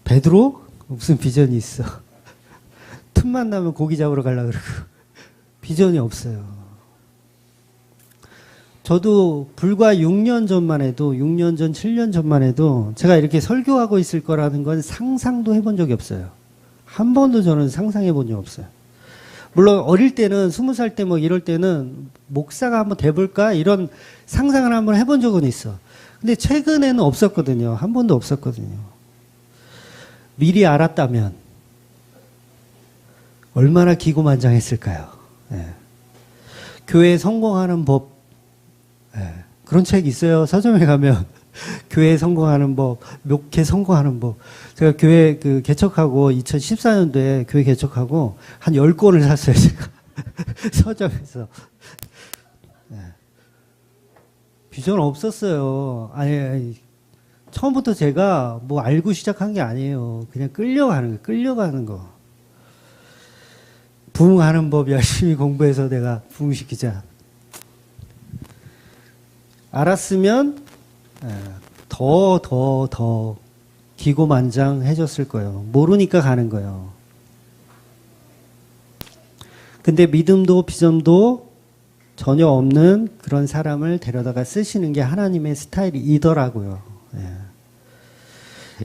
베드로 무슨 비전이 있어? 틈만 나면 고기 잡으러 가려고 그러고 비전이 없어요. 저도 불과 6년 전만 해도 6년 전, 7년 전만 해도 제가 이렇게 설교하고 있을 거라는 건 상상도 해본 적이 없어요. 한 번도 저는 상상해 본 적 없어요. 물론 어릴 때는 20살 때 뭐 이럴 때는 목사가 한번 돼볼까 이런 상상을 한번 해본 적은 있어. 근데 최근에는 없었거든요. 한 번도 없었거든요. 미리 알았다면 얼마나 기고만장했을까요? 네. 교회에 성공하는 법, 네. 그런 책이 있어요. 서점에 가면 교회에 성공하는 법, 목회 성공하는 법. 제가 교회 개척하고 2014년도에 교회 개척하고 한 10권을 샀어요. 제가 서점에서. 네. 비전 없었어요. 아니, 처음부터 제가 뭐 알고 시작한 게 아니에요. 그냥 끌려가는 거. 부흥하는 법 열심히 공부해서 내가 부흥시키자. 알았으면 더 기고만장해졌을 거예요. 모르니까 가는 거예요. 근데 믿음도 비전도 전혀 없는 그런 사람을 데려다가 쓰시는 게 하나님의 스타일이더라고요.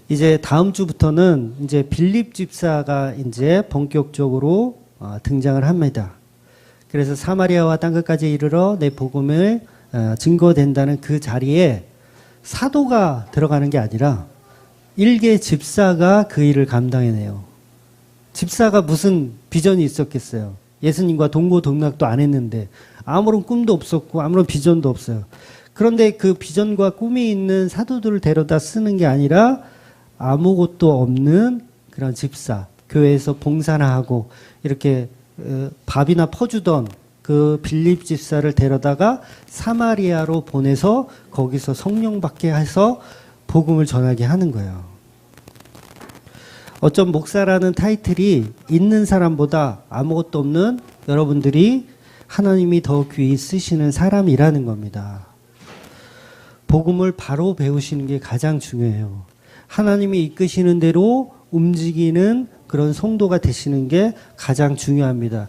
이제 다음 주부터는 이제 빌립 집사가 이제 본격적으로 등장을 합니다. 그래서 사마리아와 땅끝까지 이르러 내 복음을 증거된다는 그 자리에 사도가 들어가는 게 아니라 일개 집사가 그 일을 감당해내요. 집사가 무슨 비전이 있었겠어요? 예수님과 동고동락도 안 했는데 아무런 꿈도 없었고 아무런 비전도 없어요. 그런데 그 비전과 꿈이 있는 사도들을 데려다 쓰는 게 아니라 아무것도 없는 그런 집사, 교회에서 봉사나 하고 이렇게 밥이나 퍼주던 그 빌립 집사를 데려다가 사마리아로 보내서 거기서 성령 받게 해서 복음을 전하게 하는 거예요. 어쩜 목사라는 타이틀이 있는 사람보다 아무것도 없는 여러분들이 하나님이 더 귀히 쓰시는 사람이라는 겁니다. 복음을 바로 배우시는 게 가장 중요해요. 하나님이 이끄시는 대로 움직이는 그런 성도가 되시는 게 가장 중요합니다.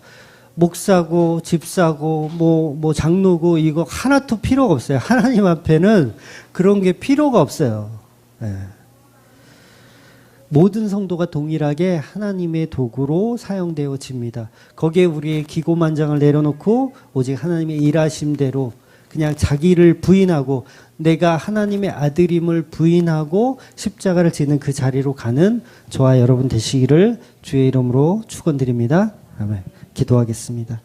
목사고 집사고 뭐 장로고 이거 하나도 필요가 없어요. 하나님 앞에는 그런 게 필요가 없어요. 네. 모든 성도가 동일하게 하나님의 도구로 사용되어집니다. 거기에 우리의 기고만장을 내려놓고 오직 하나님의 일하심대로 그냥 자기를 부인하고 내가 하나님의 아들임을 부인하고 십자가를 지는 그 자리로 가는 저와 여러분 되시기를 주의 이름으로 축원드립니다. 아멘. 기도하겠습니다.